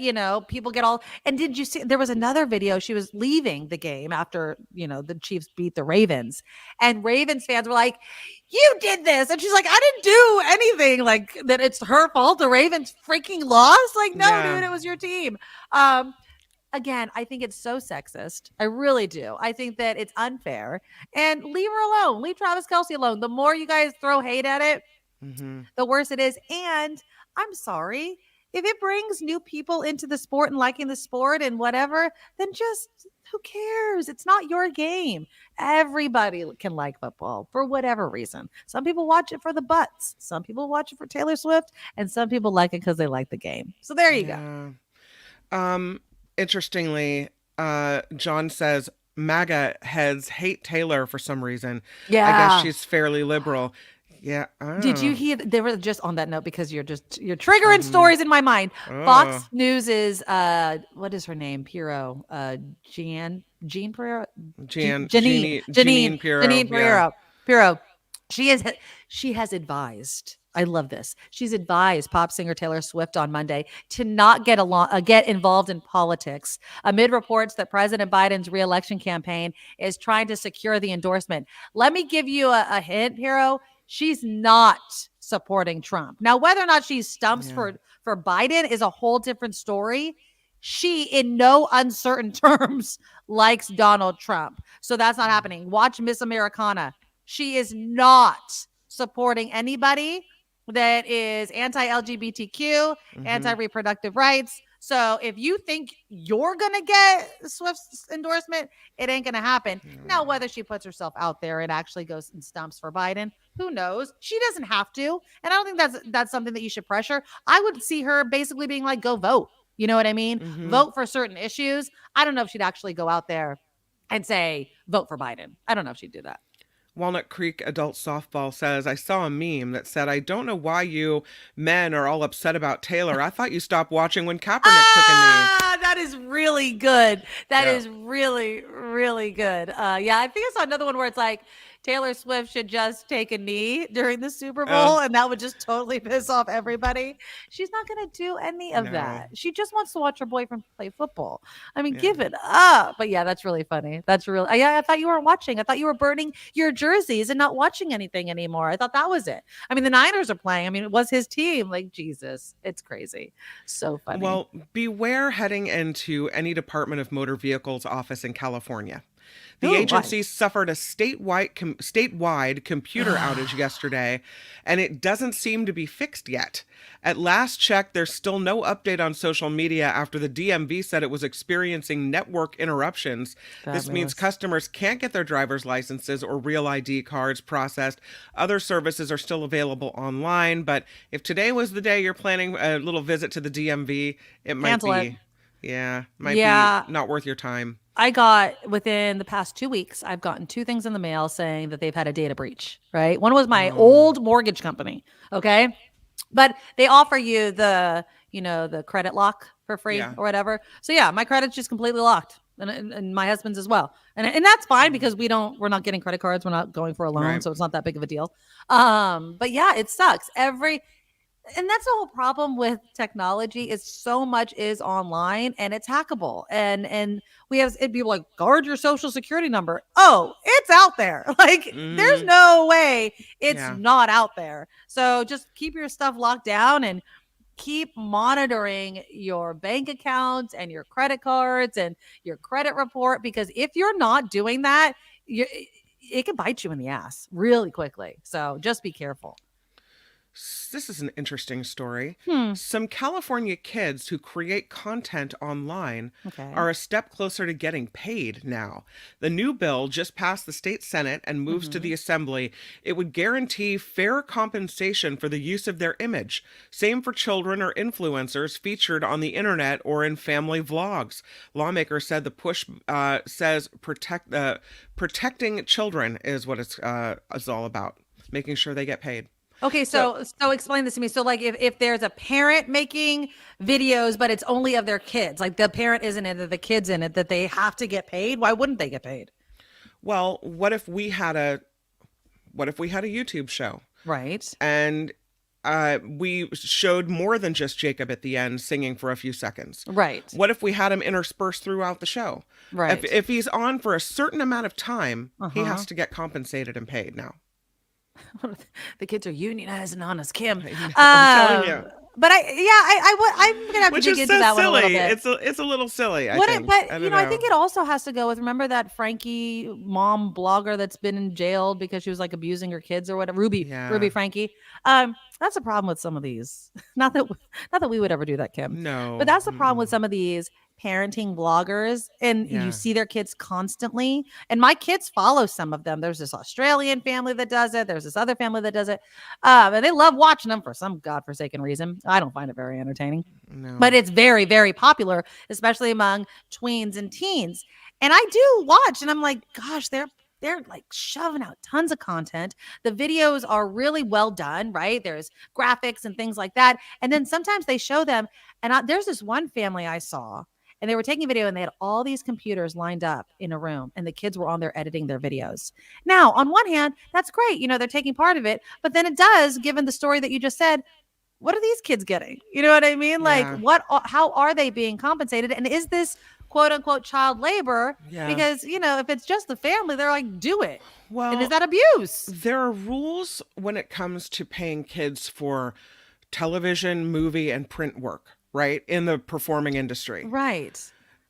people get all. And did you see, there was another video, she was leaving the game after, the Chiefs beat the Ravens, and Ravens fans were like, "You did this." And she's like, "I didn't do anything." Like, that it's her fault. The Ravens freaking lost. Like, no, dude, it was your team. Again, I think it's so sexist. I really do. I think that it's unfair, and leave her alone. Leave Travis Kelce alone. The more you guys throw hate at it, the worse it is. And I'm sorry, if it brings new people into the sport and liking the sport and whatever, then just, who cares? It's not your game. Everybody can like football for whatever reason. Some people watch it for the butts. Some people watch it for Taylor Swift, and some people like it because they like the game. So there you go. Interestingly, John says MAGA heads hate Taylor for some reason. Yeah. I guess she's fairly liberal. Yeah. Did you hear? They were just on that note, because you're triggering stories in my mind. Fox News is what is her name? Pierrot. Jean Pierrot. Janine Pierrot. Pierrot. She has advised. I love this. She's advised pop singer Taylor Swift on Monday to not get involved in politics amid reports that President Biden's re-election campaign is trying to secure the endorsement. Let me give you a hint, Pierrot. She's not supporting Trump. Now, whether or not she stumps for Biden is a whole different story. She, in no uncertain terms, likes Donald Trump. So that's not happening. Watch Miss Americana. She is not supporting anybody that is anti-LGBTQ, anti-reproductive rights. So if you think you're going to get Swift's endorsement, it ain't going to happen. Now, whether she puts herself out there and actually goes and stumps for Biden, who knows? She doesn't have to. And I don't think that's something that you should pressure. I would see her basically being like, go vote. You know what I mean? Vote for certain issues. I don't know if she'd actually go out there and say, vote for Biden. I don't know if she'd do that. Walnut Creek Adult Softball says, I saw a meme that said, I don't know why you men are all upset about Taylor. I thought you stopped watching when Kaepernick took a knee. That is really good. That is really, really good. I think I saw another one where it's like, Taylor Swift should just take a knee during the Super Bowl, and that would just totally piss off everybody. She's not going to do any of that. She just wants to watch her boyfriend play football. I mean, give it up. But yeah, that's really funny. That's really, I thought you weren't watching. I thought you were burning your jerseys and not watching anything anymore. I thought that was it. I mean, the Niners are playing. I mean, it was his team. Like, Jesus, it's crazy. So funny. Well, beware heading into any Department of Motor Vehicles office in California. The agency suffered a statewide computer outage yesterday, and it doesn't seem to be fixed yet. At last check, there's still no update on social media after the DMV said it was experiencing network interruptions. This means customers can't get their driver's licenses or real ID cards processed. Other services are still available online, but if today was the day you're planning a little visit to the DMV, it might be not worth your time. I got, within the past 2 weeks, I've gotten 2 things in the mail saying that they've had a data breach, right? One was my old mortgage company, okay? But they offer you the credit lock for free or whatever. So yeah, my credit's just completely locked. and my husband's as well. And that's fine because we're not getting credit cards. We're not going for a loan. Right. So it's not that big of a deal. But yeah, it sucks. And that's the whole problem with technology is so much is online and it's hackable. And we have people like guard your social security number. Oh, it's out there. Like there's no way it's not out there. So just keep your stuff locked down and keep monitoring your bank accounts and your credit cards and your credit report, because if you're not doing that, it can bite you in the ass really quickly. So just be careful. This is an interesting story. Some California kids who create content online are a step closer to getting paid now. The new bill just passed the state Senate and moves to the Assembly. It would guarantee fair compensation for the use of their image. Same for children or influencers featured on the internet or in family vlogs. Lawmakers said the push says protecting children is what it's all about, making sure they get paid. Okay, so explain this to me. So like if there's a parent making videos, but it's only of their kids, like the parent isn't in it, the kid's in it, that they have to get paid, why wouldn't they get paid? Well, what if we had a YouTube show? Right. And we showed more than just Jacob at the end singing for a few seconds. Right. What if we had him interspersed throughout the show? Right. If he's on for a certain amount of time, he has to get compensated and paid now. The kids are unionizing on us, Kim. I'm telling you. But I'm gonna have to dig into that one a little bit. It's a little silly. I think. But I think it also has to go with, remember that Frankie mom blogger that's been in jail because she was like abusing her kids or whatever, Ruby Frankie. That's a problem with some of these. Not that we would ever do that, Kim. No. But that's the problem with some of these parenting bloggers, and you see their kids constantly. And my kids follow some of them. There's this Australian family that does it. There's this other family that does it. And they love watching them for some godforsaken reason. I don't find it very entertaining. No. But it's very, very popular, especially among tweens and teens. And I do watch, and I'm like, gosh, they're like shoving out tons of content. The videos are really well done, right? There's graphics and things like that. And then sometimes they show them. And there's this one family I saw, and they were taking video and they had all these computers lined up in a room and the kids were on there editing their videos. Now, on one hand, that's great. They're taking part of it, but then it does, given the story that you just said, what are these kids getting? You know what I mean? Like how are they being compensated? And is this quote unquote child labor? Because, if it's just the family, they're like, do it. Well, and is that abuse? There are rules when it comes to paying kids for television, movie, and print work. Right, in the performing industry. Right.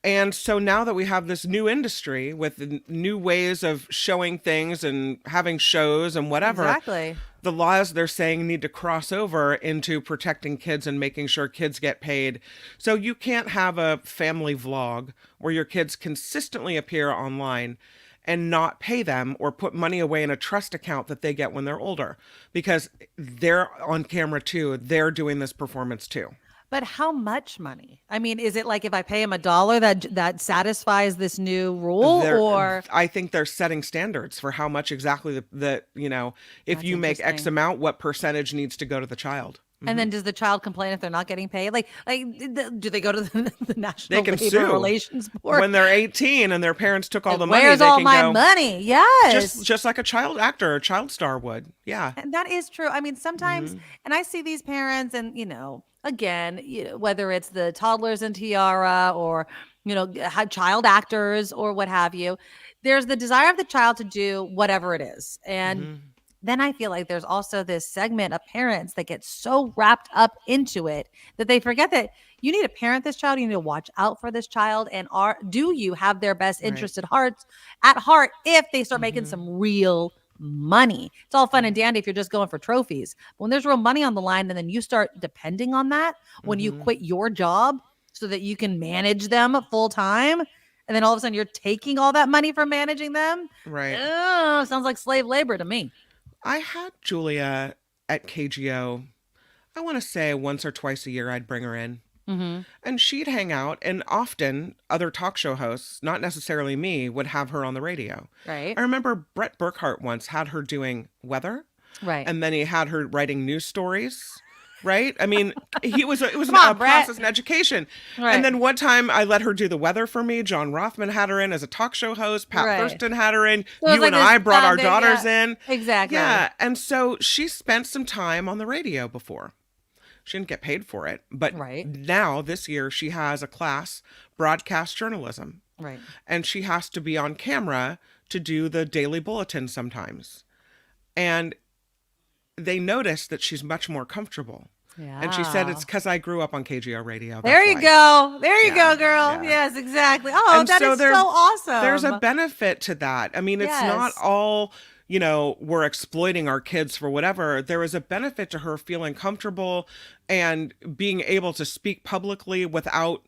And so now that we have this new industry with new ways of showing things and having shows and whatever, exactly, the laws they're saying need to cross over into protecting kids and making sure kids get paid. So you can't have a family vlog where your kids consistently appear online and not pay them or put money away in a trust account that they get when they're older, because they're on camera too. They're doing this performance too. But how much money? I mean, is it like if I pay him $1 that satisfies this new rule? Or I think they're setting standards for how much exactly if you make X amount, what percentage needs to go to the child. And then does the child complain if they're not getting paid? Like do they go to the National Labor Relations Board when they're 18 and their parents took all the money? Where's all my money? Yes, just like a child actor or child star would. Yeah, and that is true. I mean, sometimes, and I see these parents, and again, whether it's the toddlers in tiara or child actors or what have you, there's the desire of the child to do whatever it is, and. Then I feel like there's also this segment of parents that get so wrapped up into it that they forget that you need to parent this child. You need to watch out for this child. And do you have their best interest at heart if they start making some real money? It's all fun and dandy if you're just going for trophies. But when there's real money on the line and then you start depending on that, when you quit your job so that you can manage them full time, and then all of a sudden you're taking all that money for managing them. Right. Sounds like slave labor to me. I had Julia at KGO, I want to say once or twice a year I'd bring her in. And she'd hang out, and often other talk show hosts, not necessarily me, would have her on the radio. Right. I remember Brett Burkhart once had her doing weather. Right. And then he had her writing news stories. right? I mean, it was a Come on, Brett. process in education. Right. And then one time I let her do the weather for me. John Rothman had her in as a talk show host. Pat Right. Thurston had her in. So it was You like and this I brought our founding- daughters yeah, in. Exactly. Yeah. And so she spent some time on the radio before. She didn't get paid for it. But Right. now, this year, she has a class, broadcast journalism. Right. And she has to be on camera to do the daily bulletin sometimes. And they noticed that she's much more comfortable. Yeah. And she said, it's because I grew up on KGO radio. There you go. There you Yeah, go, girl. yeah. Yes, exactly. Oh, And that is so awesome. There's a benefit to that. I mean, it's not Yes. all, we're exploiting our kids for whatever. There is a benefit to her feeling comfortable and being able to speak publicly without,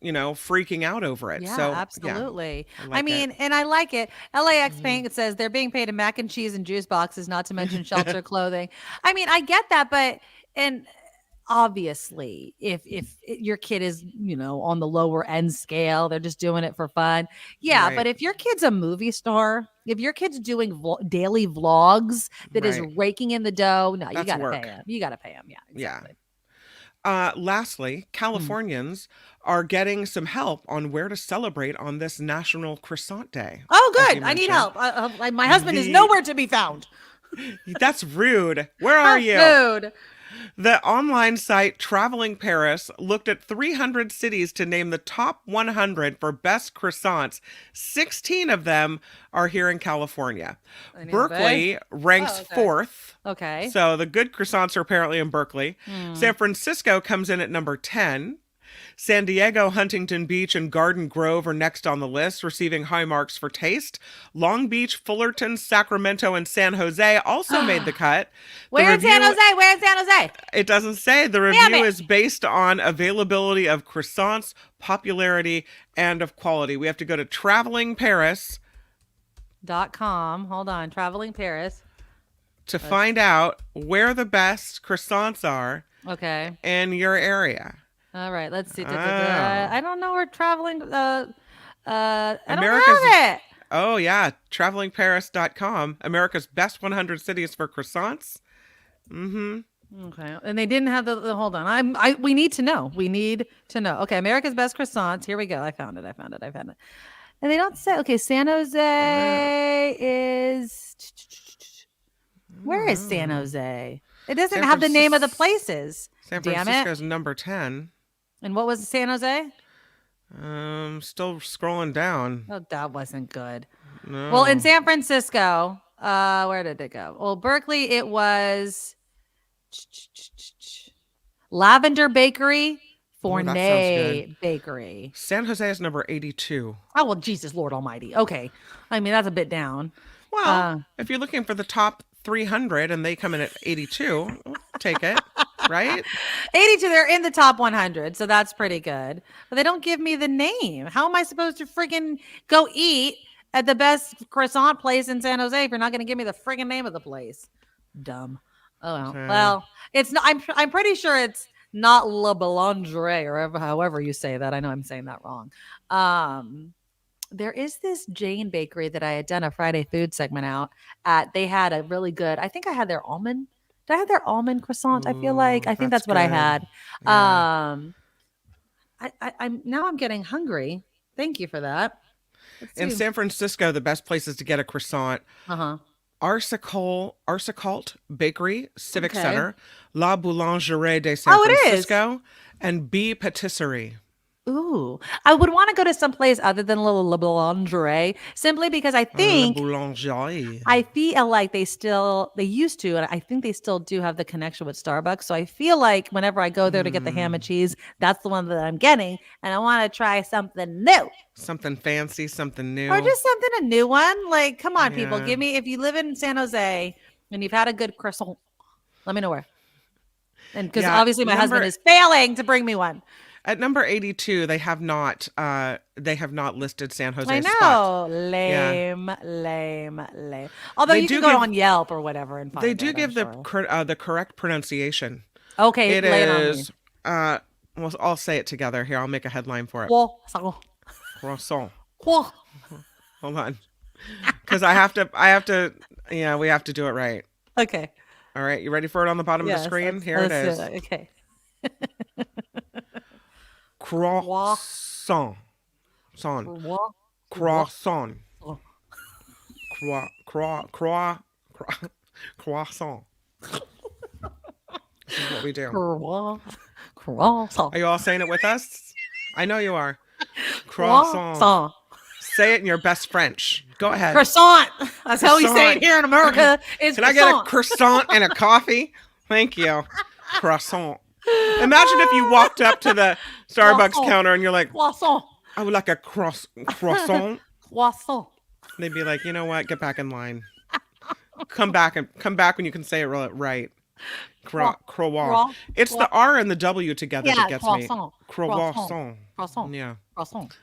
freaking out over it. Yeah, So, absolutely. I I like mean, it. and I like it. LAX Paint says they're being paid in mac and cheese and juice boxes, not to mention shelter clothing. I mean, I get that, but obviously, if your kid is, on the lower end scale, they're just doing it for fun. Yeah, Right. but if your kid's a movie star, if your kid's doing daily vlogs that is Right. raking in the dough, no, you That's got to work. pay him. You got to pay him. Yeah, exactly. Lastly, Californians are getting some help on where to celebrate on this National Croissant Day. Oh, as good. you I need mentioned. help. My husband is The- nowhere to be found. That's rude. Where are you? Food. The online site Traveling Paris looked at 300 cities to name the top 100 for best croissants. 16 of them are here in California. Any of Berkeley ranks Oh, okay. fourth. Okay. So the good croissants are apparently in Berkeley. Hmm. San Francisco comes in at number 10. San Diego, Huntington Beach, and Garden Grove are next on the list, receiving high marks for taste. Long Beach, Fullerton, Sacramento, and San Jose also made the cut. The Where in San review- Jose? Where in San Jose? It doesn't say. The Damn review it. is based on availability of croissants, popularity, and of quality. We have to go to travelingparis.com .com. Hold on. Traveling Paris. to find out where the best croissants are Okay. in your area. All right. Let's see. Oh. I don't know where traveling. I don't America's- have it. Oh, yeah. Travelingparis.com. America's best 100 cities for croissants. Mm-hmm. Okay. And they didn't have the hold on. We need to know. We need to know. Okay. America's best croissants. Here we go. I found it. And they don't say, okay, San Jose is, where is San Jose? It doesn't San have the name of the Francis- places. San Damn Francisco's it. number 10. And what was San Jose? Still scrolling down. Oh, that wasn't good. No. Well, in San Francisco, where did it go? Well, Berkeley, it was Lavender Bakery, Oh, that sounds Fournay Bakery. San Jose is number 82. Oh, well, Jesus, Lord Almighty. Okay. I mean, that's a bit down. Well, if you're looking for the top 300 and they come in at 82, we'll take it, right? 82, they're in the top 100, so that's pretty good. But they don't give me the name. How am I supposed to freaking go eat at the best croissant place in San Jose if you're not going to give me the freaking name of the place? Dumb. Oh, well. Okay. Well, it's not. I'm pretty sure it's not Le Boulangerie or however you say that. I know I'm saying that wrong. There is this Jane Bakery that I had done a Friday food segment out at. They had a really good. I think I had their almond. Did I have their almond croissant? I feel like I think that's what I good. had. Yeah. I'm now I'm getting hungry. Thank you for that. In San Francisco, the best places to get a croissant: Arsicult Bakery, Civic Okay. Center, La Boulangerie de San Oh, it is. Francisco, and B Patisserie. Ooh, I would want to go to some place other than Le Boulangerie simply because I think La Boulangerie. I feel like they used to, and I think they still do have the connection with Starbucks. So I feel like whenever I go there to get the ham and cheese, that's the one that I'm getting. And I want to try something new Something fancy, something new. or just something, a new one. Like, come on, people, Yeah. give me, if you live in San Jose and you've had a good croissant, let me know where. And because Yeah, obviously my husband is failing to bring me one. At number 82, they have not listed San Jose I know. spot. Lame. Although They you do can go give- on Yelp or whatever and find They do it, give I'm the correct pronunciation. sure. Okay, It lay it on me. is. Well, I'll say it together here. I'll make a headline for it. Croissant. Croissant. Croissant. Hold on, because I have to. Yeah, we have to do it right. Okay. All right, you ready for it on the bottom of the screen? Here it is. Okay. Croissant. Croissant. Croissant. This is what we do. Croissant. Are you all saying it with us? I know you are. Croissant. Say it in your best French. Go ahead. Croissant. That's how we say it here in America. It's Can I get a croissant and a coffee? Thank you. Croissant. Imagine if you walked up to the Starbucks counter and you're like, croissant. I would like a croissant. Croissant. They'd be like, you know what? Get back in line. Come back when you can say it right. Croissant. It's the R and the W together that gets croissant. me. Croissant. Croissant. Yeah. Croissant.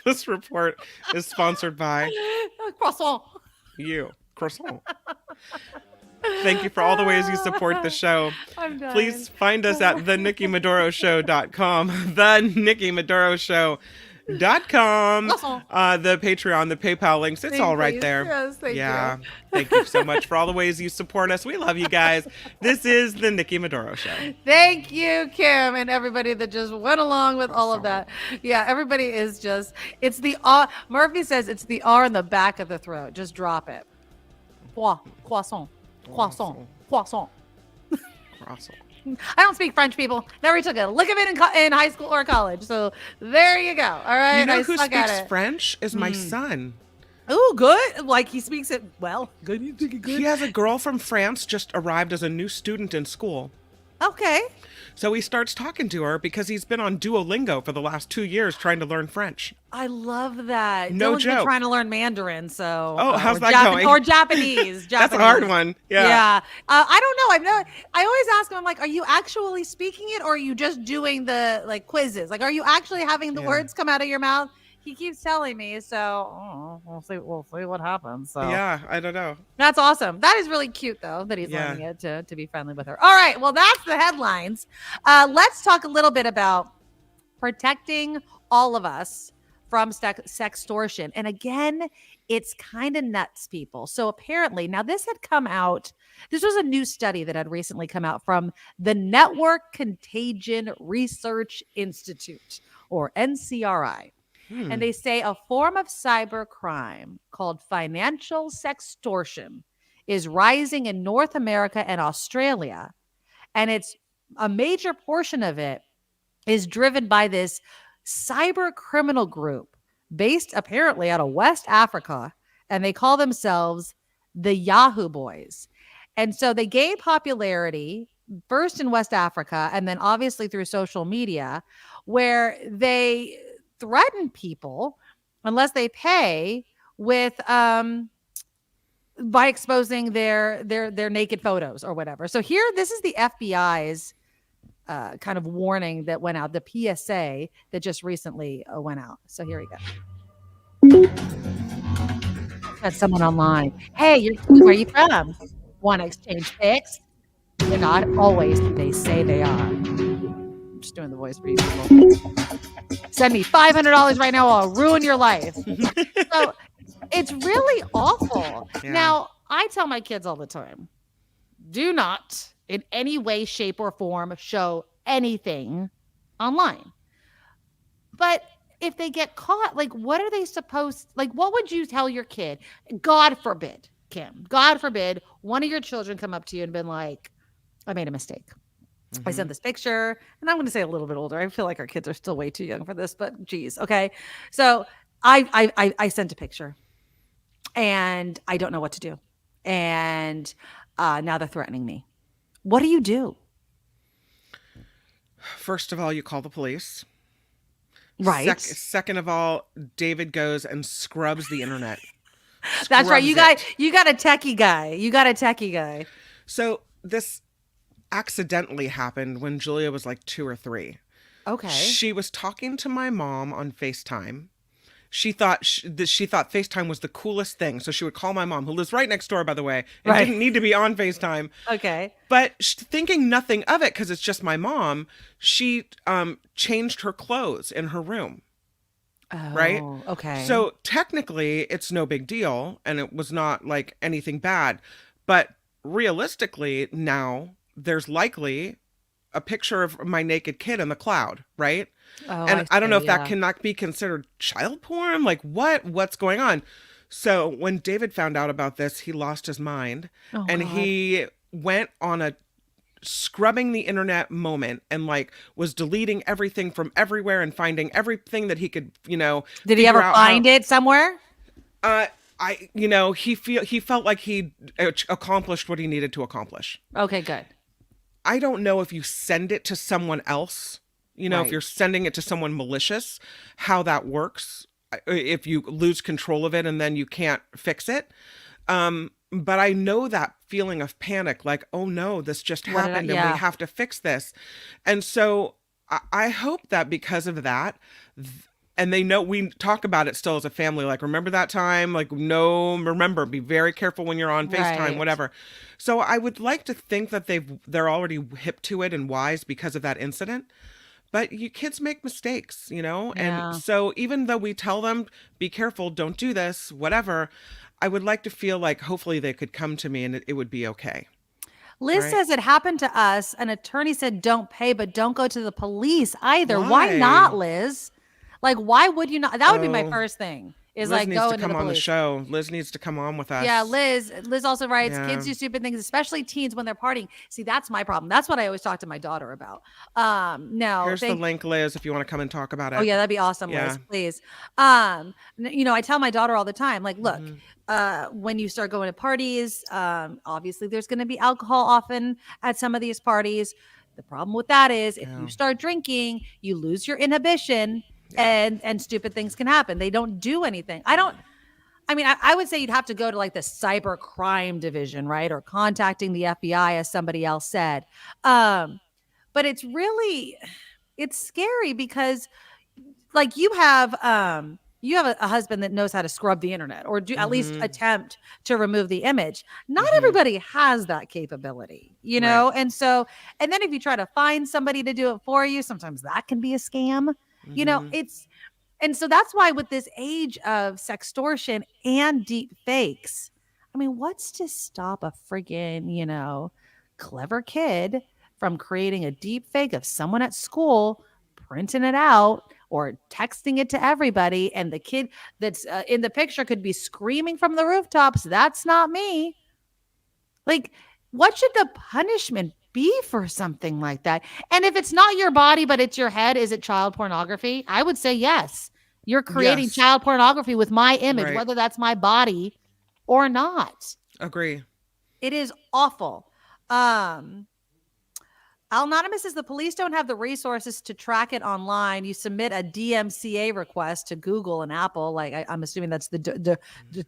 This report is sponsored by Croissant. you. Croissant. Thank you for all the ways you support the show. I'm done. Please find us at theNikkiMedoroShow.com, theNikkiMedoroShow.com, the Patreon, the PayPal links. It's all right there. Yes, thank you. Thank you so much for all the ways you support us. We love you guys. This is the Nikki Medoro Show. Thank you, Kim, and everybody that just went along with all of that. Yeah, everybody is just, it's the R. Murphy says it's the R in the back of the throat. Just drop it. Croissant. Croissant. Croissant. Croissant. I don't speak French, people. Never took a lick of it in high school or college. So there you go. All right. You know who speaks French is my son. Oh, good. Like he speaks it well. Good. He has a girl from France just arrived as a new student in school. Okay. So he starts talking to her because he's been on Duolingo for the last 2 years trying to learn French. I love that. No Dylan's joke. Been trying to learn Mandarin, so how's that going? Or Japanese. That's a hard one. Yeah. I don't know. I always ask him, I'm like, are you actually speaking it, or are you just doing the quizzes? Like, are you actually having the words come out of your mouth? He keeps telling me, so we'll see what happens. So yeah, I don't know. That's awesome. That is really cute, though, that he's learning it to be friendly with her. All right, well, that's the headlines. Let's talk a little bit about protecting all of us from sextortion. And again, it's kind of nuts, people. So apparently, now this had come out. This was a new study that had recently come out from the Network Contagion Research Institute, or NCRI. And they say a form of cyber crime called financial sextortion is rising in North America and Australia. And it's a major portion of it is driven by this cyber criminal group based apparently out of West Africa. And they call themselves the Yahoo Boys. And so they gain popularity first in West Africa and then obviously through social media, where they threaten people unless they pay with by exposing their naked photos or whatever. So here, this is the FBI's kind of warning that went out, the PSA that just recently went out. So here we go. Got someone online. Hey, where are you from? Want to exchange pics? They're not always who they say they are. I'm just doing the voice for you people. Send me $500 right now, or I'll ruin your life. So it's really awful. Yeah. Now, I tell my kids all the time, do not in any way, shape, or form show anything online. But if they get caught, what are they supposed, what would you tell your kid? God forbid, Kim, God forbid, one of your children come up to you and been like, I made a mistake. I sent this picture, and I'm going to say a little bit older. I feel like our kids are still way too young for this, but geez. Okay. So I sent a picture and I don't know what to do. And now they're threatening me. What do you do? First of all, you call the police. Right. Second of all, David goes and scrubs the internet. That's right. You got a techie guy. So this accidentally happened when Julia was like 2 or 3. Okay. She was talking to my mom on FaceTime. She thought FaceTime was the coolest thing. So she would call my mom, who lives right next door, by the way, and didn't need to be on FaceTime. Okay. But thinking nothing of it, because it's just my mom, she changed her clothes in her room. Oh, right? Okay. So technically, it's no big deal, and it was not like anything bad. But realistically, now there's likely a picture of my naked kid in the cloud, right? Oh, And I don't know if that yeah. cannot be considered child porn. Like what's going on? So when David found out about this, he lost his mind, and God. he went on a scrubbing the internet moment and like was deleting everything from everywhere and finding everything that he could, Did he ever find it somewhere? He felt like he accomplished what he needed to accomplish. Okay, good. I don't know if you send it to someone else, if you're sending it to someone malicious, how that works, if you lose control of it and then you can't fix it. But I know that feeling of panic, like, oh no, this just happened and we have to fix this. And so I hope that because of that, and they know we talk about it still as a family, like, remember that time? Like, no, remember, be very careful when you're on FaceTime, whatever. So I would like to think that they're already hip to it and wise because of that incident. But you kids make mistakes, And so even though we tell them, be careful, don't do this, whatever, I would like to feel like hopefully they could come to me and it would be okay. Liz says it happened to us. An attorney said don't pay, but don't go to the police either. Why not, Liz? Like, why would you not? That would be my first thing. Is Liz like needs go to into come the on the police. show. Liz needs to come on with us. Yeah, Liz also writes, kids do stupid things, especially teens when they're partying. See, that's my problem. That's what I always talk to my daughter about. Here's the link, Liz, if you want to come and talk about it. Oh yeah, that'd be awesome, Liz. Please. I tell my daughter all the time, like, look, when you start going to parties, obviously there's going to be alcohol often at some of these parties. The problem with that is if you start drinking, you lose your inhibition and stupid things can happen. They don't do anything. I would say you'd have to go to like the cyber crime division, right? Or contacting the FBI, as somebody else said. But it's scary because like you have a husband that knows how to scrub the internet or do at least attempt to remove the image. Not everybody has that capability, know? And then if you try to find somebody to do it for you, sometimes that can be a scam. And so that's why with this age of sextortion and deep fakes, what's to stop a friggin', clever kid from creating a deep fake of someone at school, printing it out or texting it to everybody, and the kid that's in the picture could be screaming from the rooftops, "That's not me." Like, what should the punishment be for something like that? And if it's not your body, but it's your head, is it child pornography? I would say yes. You're creating child pornography with my image, whether that's my body or not. Agree. It is awful. Anonymous says the police don't have the resources to track it online. You submit a DMCA request to Google and Apple. Like I'm assuming that's the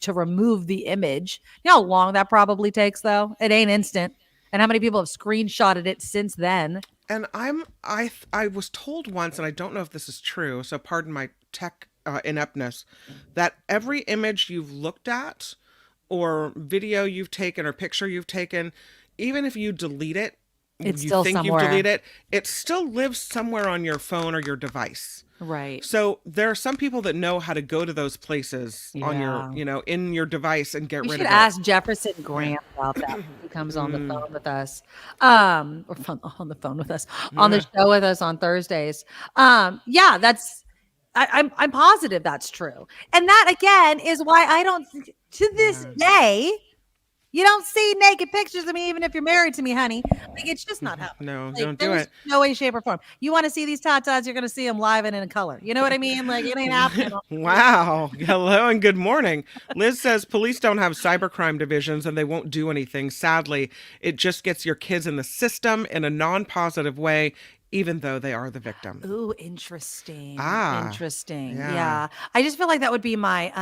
to remove the image. You know how long that probably takes, though? It ain't instant. And how many people have screenshotted it since then? And I was told once, and I don't know if this is true, so pardon my tech ineptness, that every image you've looked at or video you've taken or picture you've taken, even if you delete it, it's you still think somewhere. you've deleted it still lives somewhere on your phone or your device. Right. So there are some people that know how to go to those places on your, in your device and get rid of it. We should ask Jefferson Graham about that when he comes on the phone with us, on the phone with us, on the show with us on Thursdays. I'm positive that's true. And that again is why I don't, to this day, you don't see naked pictures of me, even if you're married to me, honey. Like, it's just not happening. No, like, don't do it. No way, shape, or form. You want to see these tatas, you're going to see them live and in color. You know what I mean? Like, it ain't happening. Wow. Hello and good morning. Liz says police don't have cybercrime divisions and they won't do anything. Sadly, it just gets your kids in the system in a non-positive way, even though they are the victim. Ooh, interesting. Interesting. Yeah. Yeah. I just feel like that would be my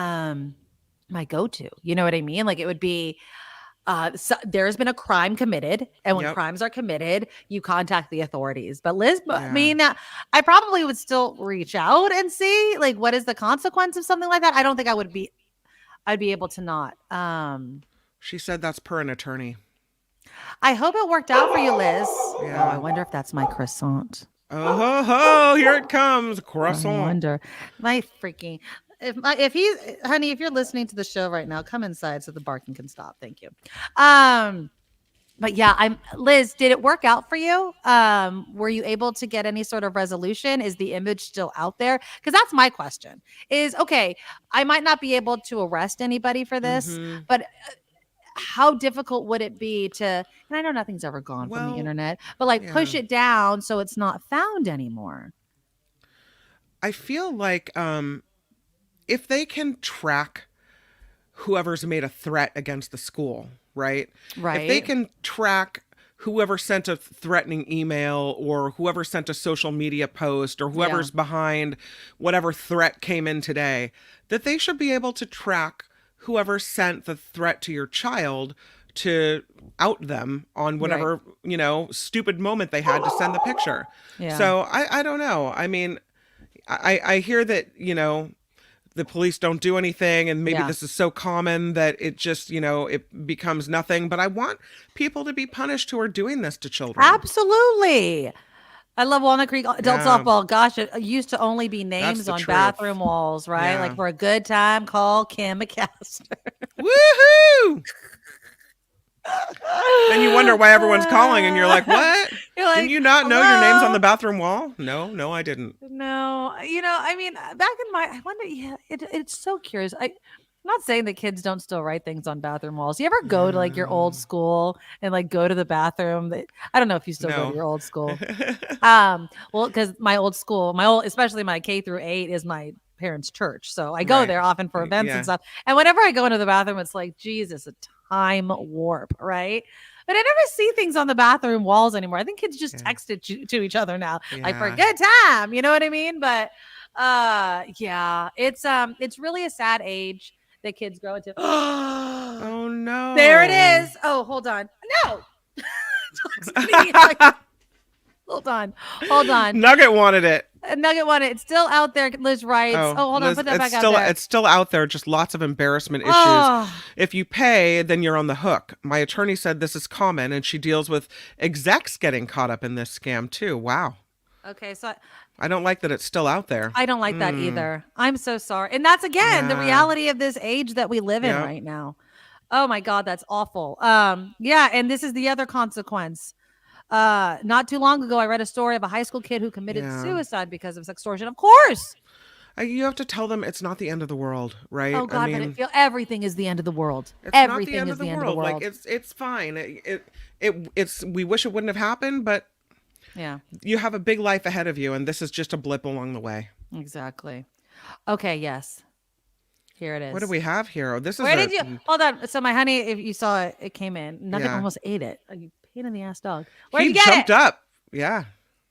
my go-to. You know what I mean? Like, it would be... so there's been a crime committed, and when crimes are committed, you contact the authorities. But Liz, I probably would still reach out and see, like, what is the consequence of something like that. I don't think I'd be able to not. She said that's per an attorney. I hope it worked out for you, Liz. Yeah. Oh, I wonder if that's my croissant. Oh, ho, ho, here it comes. Croissant. I wonder. My freaking... honey, if you're listening to the show right now, come inside so the barking can stop. Thank you. But yeah, Liz, did it work out for you? Were you able to get any sort of resolution? Is the image still out there? Because that's my question. Okay, I might not be able to arrest anybody for this, but how difficult would it be to, and I know nothing's ever gone from the internet, but like push it down so it's not found anymore? I feel like if they can track whoever's made a threat against the school, right? Right. If they can track whoever sent a threatening email or whoever sent a social media post or whoever's behind whatever threat came in today, that they should be able to track whoever sent the threat to your child to out them on whatever, stupid moment they had to send the picture. Yeah. So I don't know. I mean, I hear that, the police don't do anything and maybe this is so common that it just, it becomes nothing. But I want people to be punished who are doing this to children. Absolutely. I love Walnut Creek adult softball. Gosh, it used to only be names on bathroom walls, right? Yeah. Like for a good time, call Kim McAllister. Woohoo! Then you wonder why everyone's calling and you're like, what? Did you not know your name's on the bathroom wall? No, I didn't. No, I mean, back in I wonder, it's so curious. I'm not saying that kids don't still write things on bathroom walls. You ever go to like your old school and like go to the bathroom? I don't know if you still go to your old school. Well, because my old school, especially my K through 8 is my parents' church. So I go there often for events and stuff. And whenever I go into the bathroom, it's like, Jesus, a time warp, right? But I never see things on the bathroom walls anymore. I think kids just text it to each other now, like for a good time. You know what I mean? But it's really a sad age that kids grow into. Oh no! There it is. Oh, hold on. No. Hold on. Nugget wanted it. It's still out there. Liz writes. Oh, hold on. Liz, Put that back out there. It's still out there. Just lots of embarrassment issues. If you pay, then you're on the hook. My attorney said this is common, and she deals with execs getting caught up in this scam too. Wow. Okay, so I don't like that it's still out there. I don't like that either. I'm so sorry. And that's again the reality of this age that we live in right now. Oh my God, that's awful. And this is the other consequence. Not too long ago, I read a story of a high school kid who committed suicide because of sextortion. Of course. You have to tell them it's not the end of the world, right? Oh God, I mean, but everything is the end of the world. Everything is the end of the world. Like it's fine. It's we wish it wouldn't have happened, but you have a big life ahead of you, and this is just a blip along the way. Exactly. Okay. Yes. Here it is. What do we have here? Oh, this is. Where did you? Hold on. So my honey, if you saw it, it came in. Nothing almost ate it. You pain in the ass dog. Where did you get it? He jumped up. Yeah.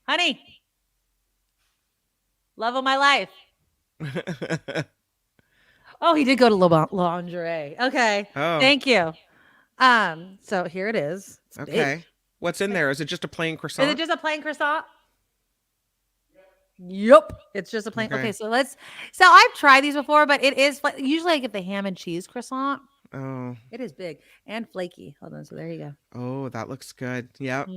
Honey. Love of my life. Oh, he did go to lingerie. Okay. Oh. Thank you. So here it is. It's okay. big. What's in there? Is it just a plain croissant? Is it just a plain croissant? Yep. It's just a plain. Okay. So I've tried these before, but it is usually I get the ham and cheese croissant. Oh. It is big and flaky. Hold on. So there you go. Oh, that looks good. Yep.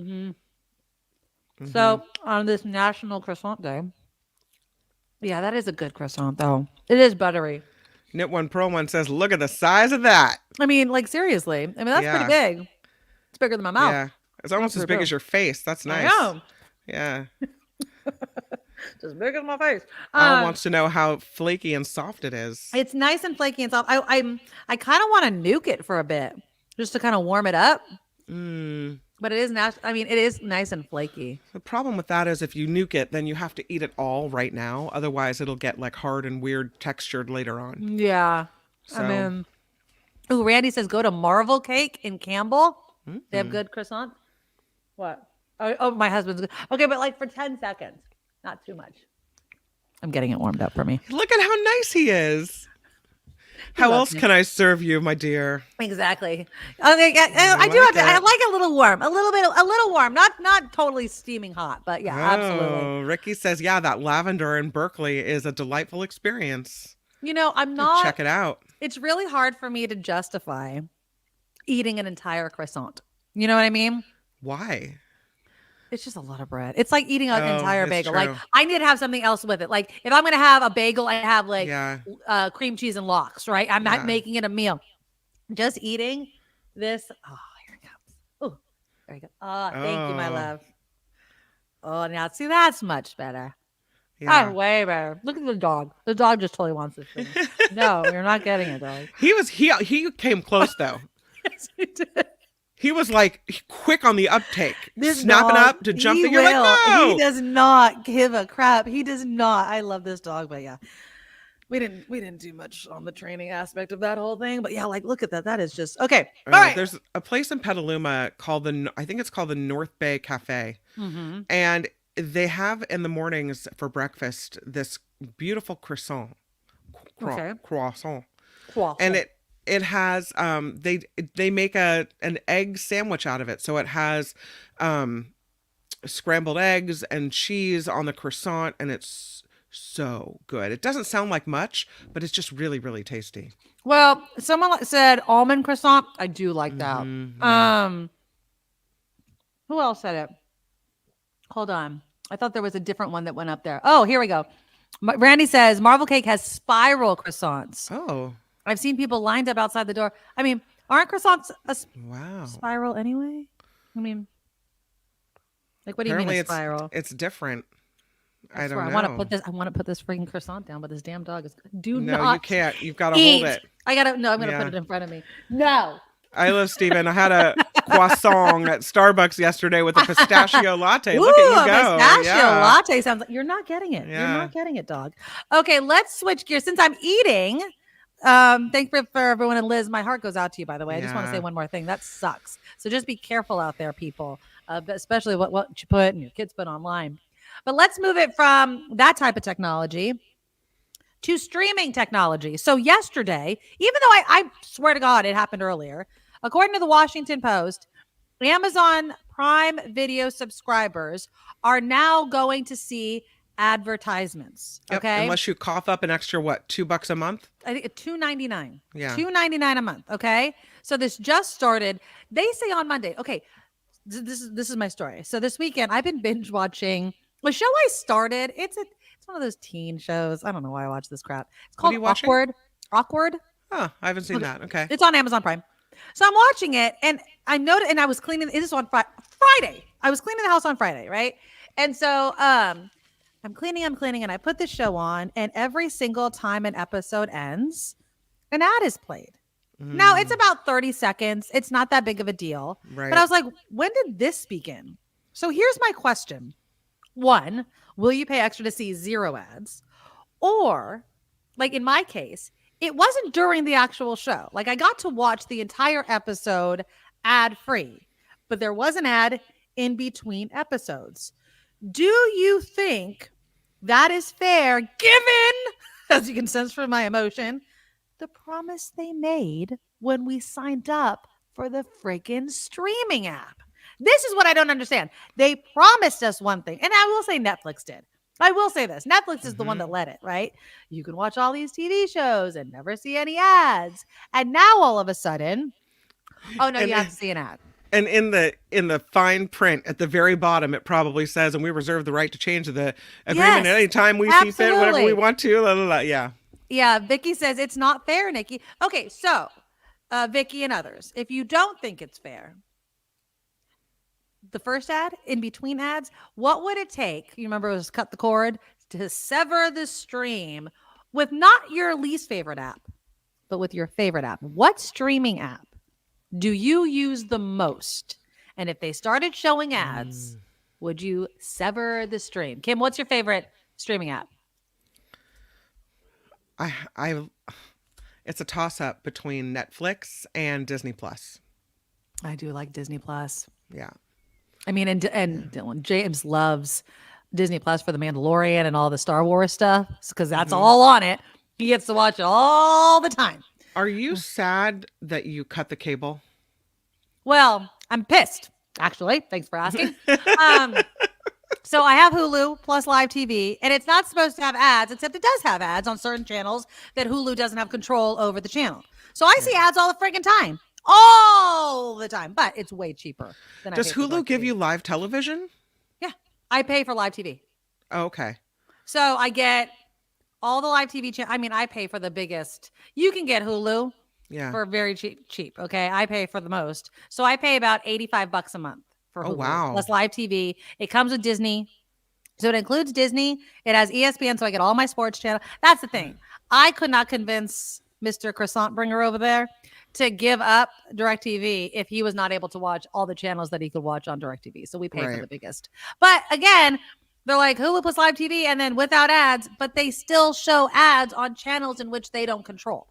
So on this National Croissant Day. Yeah, that is a good croissant though. It is buttery. Knit One Pro One says, look at the size of that. I mean, like seriously. I mean, that's pretty big. It's bigger than my mouth. Yeah. It's almost as big as your face. That's nice. I know. Yeah. Just bigger than my face. Al wants to know how flaky and soft it is. It's nice and flaky and soft. I kind of want to nuke it for a bit, just to kind of warm it up. But it is it is nice and flaky. The problem with that is if you nuke it, then you have to eat it all right now. Otherwise, it'll get like hard and weird textured later on. Yeah. So. Randy says go to Marvel Cake in Campbell. They have good croissants. What? Oh, my husband's good. Okay, but like for 10 seconds, not too much. I'm getting it warmed up for me. Look at how nice he is. How else can I serve you, my dear? Exactly. Okay, I like a little warm, a little warm, not totally steaming hot, but absolutely. Ricky says, that lavender in Berkeley is a delightful experience. I'm not. Check it out. It's really hard for me to justify eating an entire croissant. You know what I mean? Why? It's just a lot of bread. It's like eating an entire it's bagel. true. Like I need to have something else with it. Like if I'm going to have a bagel, I have like cream cheese and lox, right? I'm not making it a meal. Just eating this. Oh, here it comes. Oh, there you go. Oh, thank you, my love. Oh, now see, that's much better. Yeah. That's way better. Look at the dog. The dog just totally wants this thing. No, you're not getting it, dog. He came close though. Yes, he did. He was like quick on the uptake, snapping up to jumping. You're like, no. He does not give a crap. He does not. I love this dog, but yeah, we didn't do much on the training aspect of that whole thing. But yeah, like look at that. That is just okay. All right. There's a place in Petaluma called I think it's called the North Bay Cafe, and they have in the mornings for breakfast this beautiful croissant. Croissant. And it has they make an egg sandwich out of it. So it has scrambled eggs and cheese on the croissant, and it's so good. It doesn't sound like much, but it's just really, really tasty. Well, someone said almond croissant. I do like that. Who else said it? Hold on. I thought there was a different one that went up there. Oh, here we go. Randy says Marvel Cake has spiral croissants. Oh. I've seen people lined up outside the door. I mean, aren't croissants a spiral anyway? I mean, like, what do you mean a spiral? It's different. I don't know. I want to put this freaking croissant down, but this damn dog is. No, you can't. You've got to hold it. I'm going to put it in front of me. No. I love Steven. I had a croissant at Starbucks yesterday with a pistachio latte. Look at you go. Pistachio latte sounds like you're not getting it. Yeah. You're not getting it, dog. Okay, let's switch gears. Since I'm eating, thank you for everyone. And Liz, my heart goes out to you, by the way. I just want to say one more thing. That sucks. So just be careful out there, people, especially what you put and your kids put online. But let's move it from that type of technology to streaming technology. So yesterday, even though I swear to God, it happened earlier, according to the Washington Post, Amazon Prime Video subscribers are now going to see advertisements. Okay. Yep, unless you cough up an extra, $2 a month? I think $2.99. Yeah. $2.99 a month. Okay. So this just started. They say on Monday. Okay. This is my story. So this weekend I've been binge watching a show I started. It's one of those teen shows. I don't know why I watch this crap. It's called Awkward. Awkward. Oh, I haven't seen that. Okay. It's on Amazon Prime. So I'm watching it, and I noticed, and I was cleaning. This is on Friday. I was cleaning the house on Friday, right? And so I'm cleaning, and I put this show on, and every single time an episode ends, an ad is played. Now it's about 30 seconds. It's not that big of a deal. Right. But I was like, when did this begin? So here's my question. 1, will you pay extra to see 0 ads? Or, like in my case, it wasn't during the actual show. Like I got to watch the entire episode ad-free, but there was an ad in between episodes. Do you think that is fair given, as you can sense from my emotion, the promise they made when we signed up for the freaking streaming app? This is what I don't understand. They promised us one thing, and I will say Netflix did. I will say this. Netflix is the one that led it, right? You can watch all these TV shows and never see any ads. And now all of a sudden, oh no, you have to see an ad. And in the fine print at the very bottom, it probably says, and we reserve the right to change the agreement at any time we see fit, whatever we want to. La, la, la. Yeah. Yeah. Vicky says it's not fair, Nikki. Okay. So Vicky and others, if you don't think it's fair, the first ad, in between ads, what would it take? You remember it was cut the cord to sever the stream with not your least favorite app, but with your favorite app. What streaming app do you use the most? And if they started showing ads, would you sever the stream? Kim, what's your favorite streaming app? It's a toss-up between Netflix and Disney Plus. I do like Disney Plus. Yeah. I mean, and Dylan James loves Disney Plus for The Mandalorian and all the Star Wars stuff because that's all on it. He gets to watch it all the time. Are you sad that you cut the cable? Well, I'm pissed, actually. Thanks for asking. So I have Hulu plus live TV, and it's not supposed to have ads, except it does have ads on certain channels that Hulu doesn't have control over the channel. So I see ads all the freaking time. All the time, but it's way cheaper than Does Hulu give you live television? Yeah, I pay for live TV. Oh, okay. So I get all the live TV channels. I mean, I pay for the biggest. You can get Hulu for very cheap. Okay, I pay for the most. So I pay about $85 a month for Hulu. Oh, wow. Plus live TV. It comes with Disney. So it includes Disney. It has ESPN, so I get all my sports channel. That's the thing. I could not convince Mr. Croissant Bringer over there to give up DirecTV if he was not able to watch all the channels that he could watch on DirecTV. So we pay for the biggest. But again, they're like Hulu plus live TV and then without ads, but they still show ads on channels in which they don't control,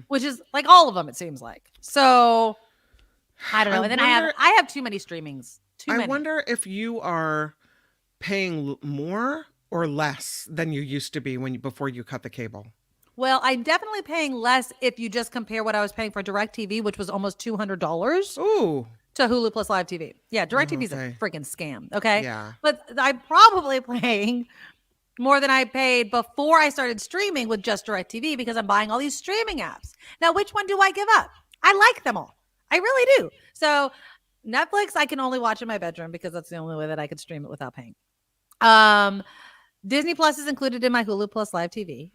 which is like all of them, it seems like. So I don't know. And then I have too many streamings. I wonder if you are paying more or less than you used to be before you cut the cable. Well, I'm definitely paying less if you just compare what I was paying for DirecTV, which was almost $200. Ooh. To Hulu plus live TV. Yeah, DirecTV is a freaking scam. Okay. Yeah. But I'm probably paying more than I paid before I started streaming with just DirecTV because I'm buying all these streaming apps. Now, which one do I give up? I like them all. I really do. So Netflix, I can only watch in my bedroom because that's the only way that I could stream it without paying. Disney Plus is included in my Hulu plus live TV.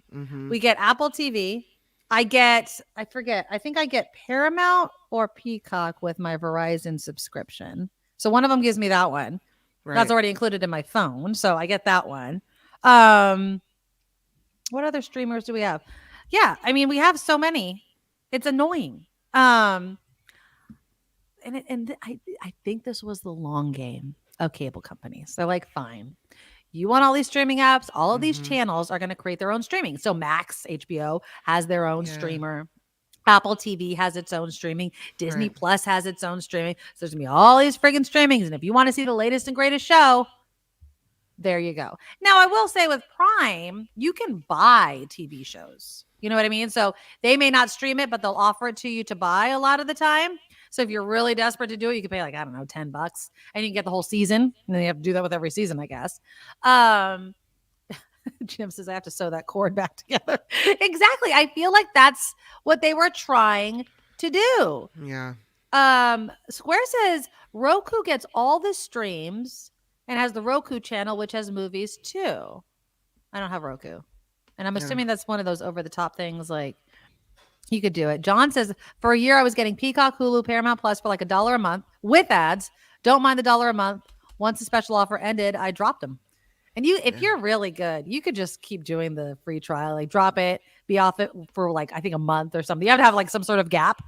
We get Apple TV. I forget. I think I get Paramount or Peacock with my Verizon subscription. So one of them gives me that one. Right. That's already included in my phone. So I get that one. What other streamers do we have? Yeah. I mean, we have so many. It's annoying. I think this was the long game of cable companies. They're like, fine. You want all these streaming apps, all of these channels are going to create their own streaming. So Max, HBO has their own streamer. Apple TV has its own streaming. Disney Plus has its own streaming. So there's going to be all these friggin' streamings. And if you want to see the latest and greatest show, there you go. Now, I will say with Prime, you can buy TV shows. You know what I mean? So they may not stream it, but they'll offer it to you to buy a lot of the time. So if you're really desperate to do it, you can pay like, I don't know, $10 and you can get the whole season. And then you have to do that with every season, I guess. Jim says I have to sew that cord back together. Exactly. I feel like that's what they were trying to do. Yeah. Square says Roku gets all the streams and has the Roku channel, which has movies too. I don't have Roku. And I'm assuming that's one of those over the top things like you could do it. John says, for a year, I was getting Peacock, Hulu, Paramount Plus for like $1 a month with ads. Don't mind the $1 a month. Once the special offer ended, I dropped them. And if you're really good, you could just keep doing the free trial, like drop it, be off it for like, I think a month or something. You have to have like some sort of gap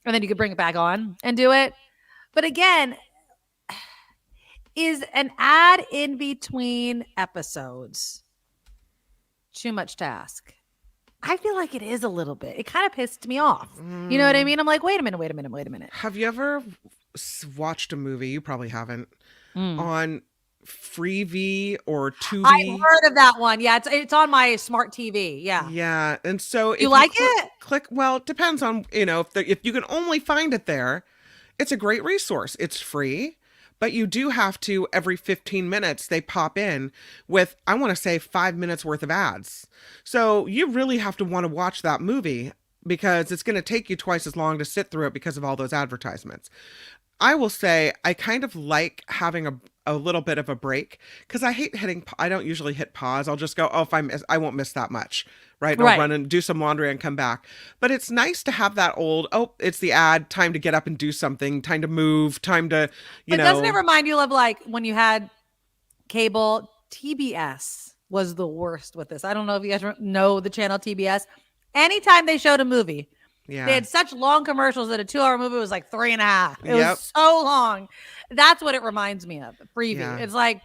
and then you could bring it back on and do it. But again, is an ad in between episodes too much to ask? I feel like it is a little bit. It kind of pissed me off. You know what I mean? I'm like, wait a minute. Have you ever watched a movie? You probably haven't. On Freevee or Tubi? I've heard of that one. Yeah, it's on my smart TV. Yeah. Yeah, and so if you like it? Click. Well, it depends on if you can only find it there. It's a great resource. It's free. But you do have to, every 15 minutes, they pop in with, I want to say, 5 minutes worth of ads. So you really have to want to watch that movie because it's going to take you twice as long to sit through it because of all those advertisements. I will say I kind of like having a little bit of a break because I hate I don't usually hit pause. I'll just go, if I won't miss that much. Right. I'll run and do some laundry and come back. But it's nice to have that it's the ad, time to get up and do something, time to move, time to, Doesn't it remind you of like when you had cable? TBS was the worst with this. I don't know if you guys know the channel TBS. Anytime they showed a movie, they had such long commercials that a 2-hour movie was like 3.5. It was so long. That's what it reminds me of. Freevee. Yeah. It's like,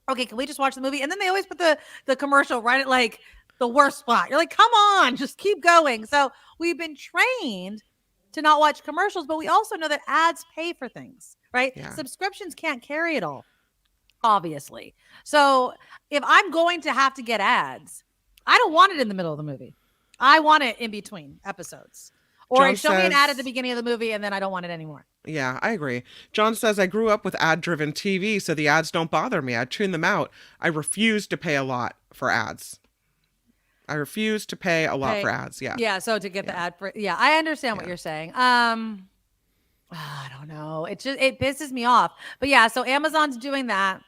okay, can we just watch the movie? And then they always put the commercial right at like the worst spot. You're like, come on, just keep going. So we've been trained to not watch commercials, but we also know that ads pay for things, right? Yeah. Subscriptions can't carry it all, obviously. So if I'm going to have to get ads, I don't want it in the middle of the movie. I want it in between episodes. Or show me an ad at the beginning of the movie and then I don't want it anymore. Yeah, I agree. John says, I grew up with ad-driven TV, so the ads don't bother me. I tune them out. I refuse to pay a lot for ads. I refuse to pay a lot for ads. Yeah. Yeah. So to get the ad for, I understand what you're saying. I don't know. It pisses me off. But yeah, so Amazon's doing that.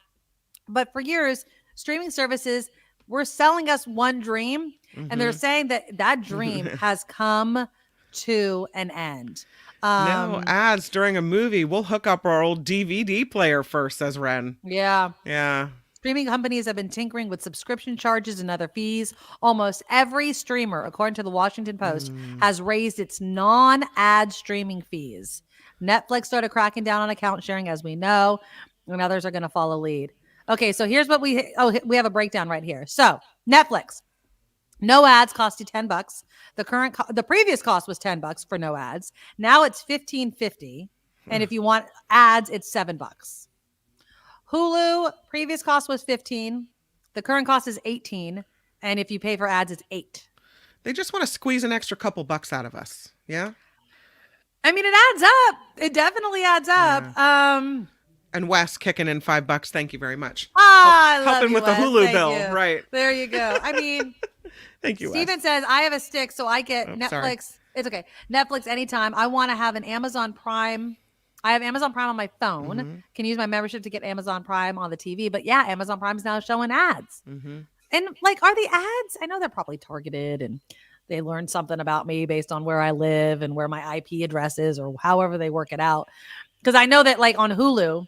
But for years, streaming services were selling us one dream, and they're saying that dream has come to an end. No ads during a movie. We'll hook up our old DVD player first, says Ren. Yeah. Yeah. Streaming companies have been tinkering with subscription charges and other fees. Almost every streamer, according to the Washington Post, has raised its non-ad streaming fees. Netflix started cracking down on account sharing, as we know, and others are going to follow lead. Okay, so here's what we have a breakdown right here. So Netflix, no ads cost you $10. The previous cost was $10 for no ads. Now it's $15.50, and if you want ads, it's $7. Hulu, previous cost was $15. The current cost is $18, and if you pay for ads, it's $8. They just want to squeeze an extra couple bucks out of us. Yeah. I mean, it adds up. It definitely adds up. Yeah. And Wes kicking in $5. Thank you very much. Helping with Wes. the Hulu Thank bill. you. Right. There you go. I mean, thank you, Steven Wes. says, I have a stick, so I get Netflix. Sorry. It's okay. Netflix anytime. I want to have an Amazon Prime. I have Amazon Prime on my phone. Can use my membership to get Amazon Prime on the TV. But yeah, Amazon Prime is now showing ads. And like, are the ads? I know they're probably targeted and they learned something about me based on where I live and where my IP address is or however they work it out. Because I know that like on Hulu,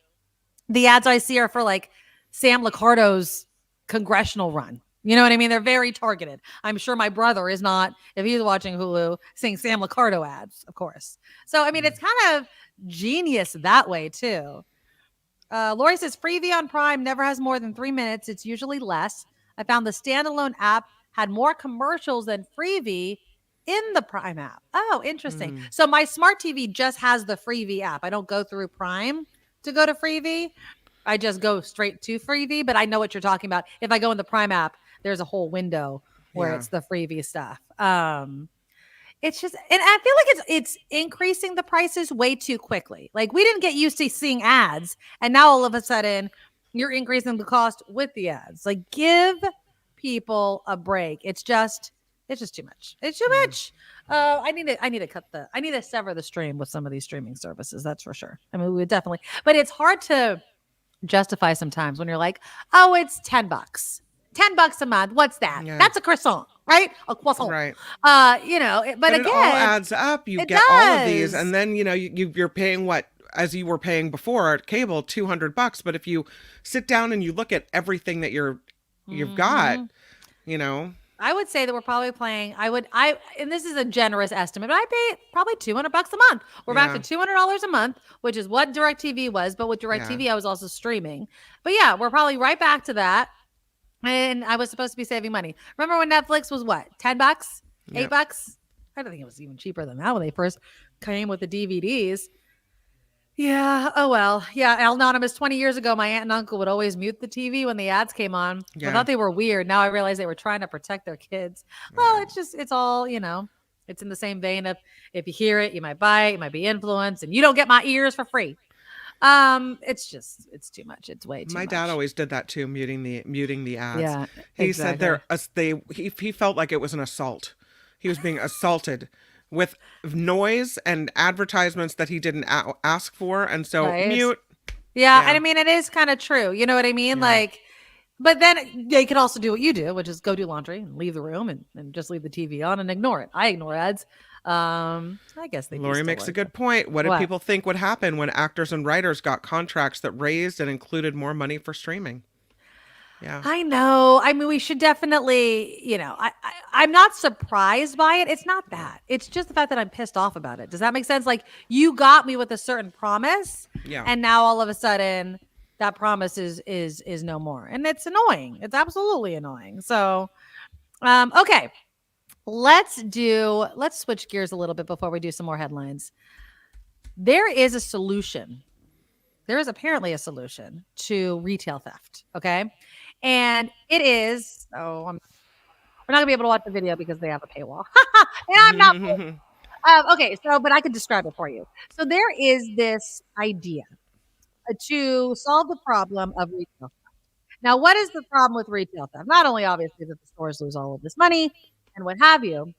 the ads I see are for like Sam Liccardo's congressional run. You know what I mean? They're very targeted. I'm sure my brother is not, if he's watching Hulu, seeing Sam Liccardo ads, of course. So, I mean, it's kind of genius that way, too. Lori says, Freevee on Prime never has more than 3 minutes. It's usually less. I found the standalone app had more commercials than Freevee in the Prime app. Oh, interesting. So my smart TV just has the Freevee app. I don't go through Prime to go to Freevee. I just go straight to Freevee, but I know what you're talking about. If I go in the Prime app, there's a whole window where it's the Freevee stuff. It's just, and I feel like it's increasing the prices way too quickly. Like we didn't get used to seeing ads, and now all of a sudden you're increasing the cost with the ads. Like give people a break. It's just too much. It's too much. I need to sever the stream with some of these streaming services. That's for sure. I mean, we would definitely, but it's hard to justify sometimes when you're like, oh, it's $10. $10 a month. What's that? Yeah. That's a croissant, right? A croissant. Right. You know, but again, it all adds up. You get all of these, and then you know you're paying what, as you were paying before at cable, $200. But if you sit down and you look at everything that you've got, you know, I would say that we're probably paying. And this is a generous estimate, but I pay probably $200 a month. We're back to $200 a month, which is what DirecTV was. But with DirecTV, I was also streaming. But yeah, we're probably right back to that. And I was supposed to be saving money. Remember when Netflix was what? $10? $8? I don't think it was even cheaper than that when they first came with the DVDs. Yeah. Oh, well. Yeah. Anonymous, 20 years ago, my aunt and uncle would always mute the TV when the ads came on. I thought they were weird. Now I realize they were trying to protect their kids. Well, it's all, you know, it's in the same vein of if you hear it, you might buy it, you might be influenced, and you don't get my ears for free. It's too much. It's way too much. My dad always did that too, muting the ads. Yeah, he said he felt like it was an assault. He was being assaulted with noise and advertisements that he didn't ask for, and so mute. Yeah, and I mean it is kind of true. You know what I mean? Yeah. Like, but then they could also do what you do, which is go do laundry and leave the room and just leave the TV on and ignore it. I ignore ads. I guess they. Lori makes a good point. What did people think would happen when actors and writers got contracts that raised and included more money for streaming? Yeah, I know. I mean, we should definitely, you know, I'm not surprised by it. It's not that. It's just the fact that I'm pissed off about it. Does that make sense? Like you got me with a certain promise, and now all of a sudden that promise is no more, and it's annoying. It's absolutely annoying. So, okay. Let's switch gears a little bit before we do some more headlines. There is a solution. There is apparently a solution to retail theft. Okay. And it is, we're not gonna be able to watch the video because they have a paywall. And I'm not. Okay. So, but I could describe it for you. So there is this idea to solve the problem of retail theft. Now, what is the problem with retail theft? Not only obviously that the stores lose all of this money and what have you,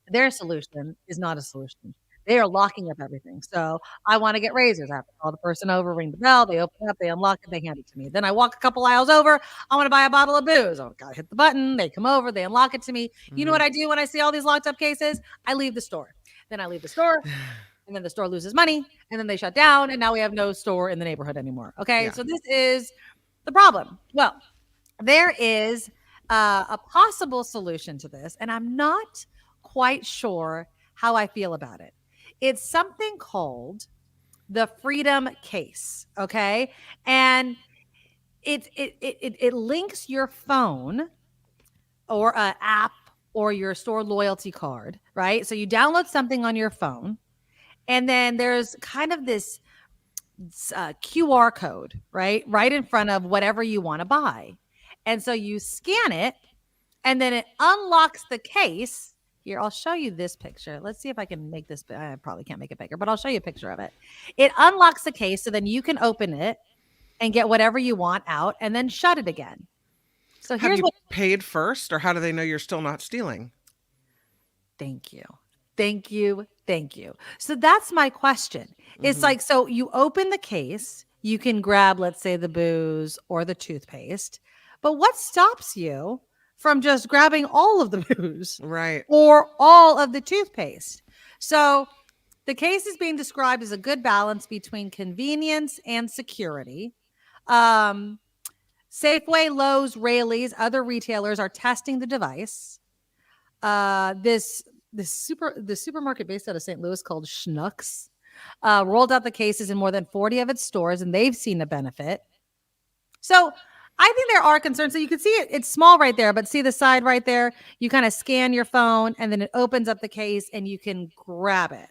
their solution is not a solution. They are locking up everything. So I want to get razors. I have to call the person over, ring the bell. They open it up, they unlock it, they hand it to me. Then I walk a couple aisles over. I want to buy a bottle of booze. Oh, gotta hit the button. They come over, they unlock it to me. You know what I do when I see all these locked up cases? I leave the store. Then I leave the store, and then the store loses money, and then they shut down, and now we have no store in the neighborhood anymore. Okay, so this is the problem. Well, there is a possible solution to this, and I'm not quite sure how I feel about it. It's something called the Freedom Case, okay? And it links your phone or an app or your store loyalty card, right? So you download something on your phone, and then there's kind of this QR code, right in front of whatever you want to buy. And so you scan it, and then it unlocks the case. Here, I'll show you this picture. Let's see if I can make this. I probably can't make it bigger, but I'll show you a picture of it. It unlocks the case, so then you can open it and get whatever you want out, and then shut it again. So have you paid first, or how do they know you're still not stealing? Thank you. So that's my question. It's like, so you open the case, you can grab, let's say, the booze or the toothpaste, but what stops you from just grabbing all of the booze, right, or all of the toothpaste? So the case is being described as a good balance between convenience and security. Safeway, Lowe's, Raley's, other retailers are testing the device. The supermarket based out of St. Louis called Schnucks rolled out the cases in more than 40 of its stores, and they've seen the benefit. So I think there are concerns. So you can see it. It's small right there, but see the side right there? You kind of scan your phone, and then it opens up the case, and you can grab it.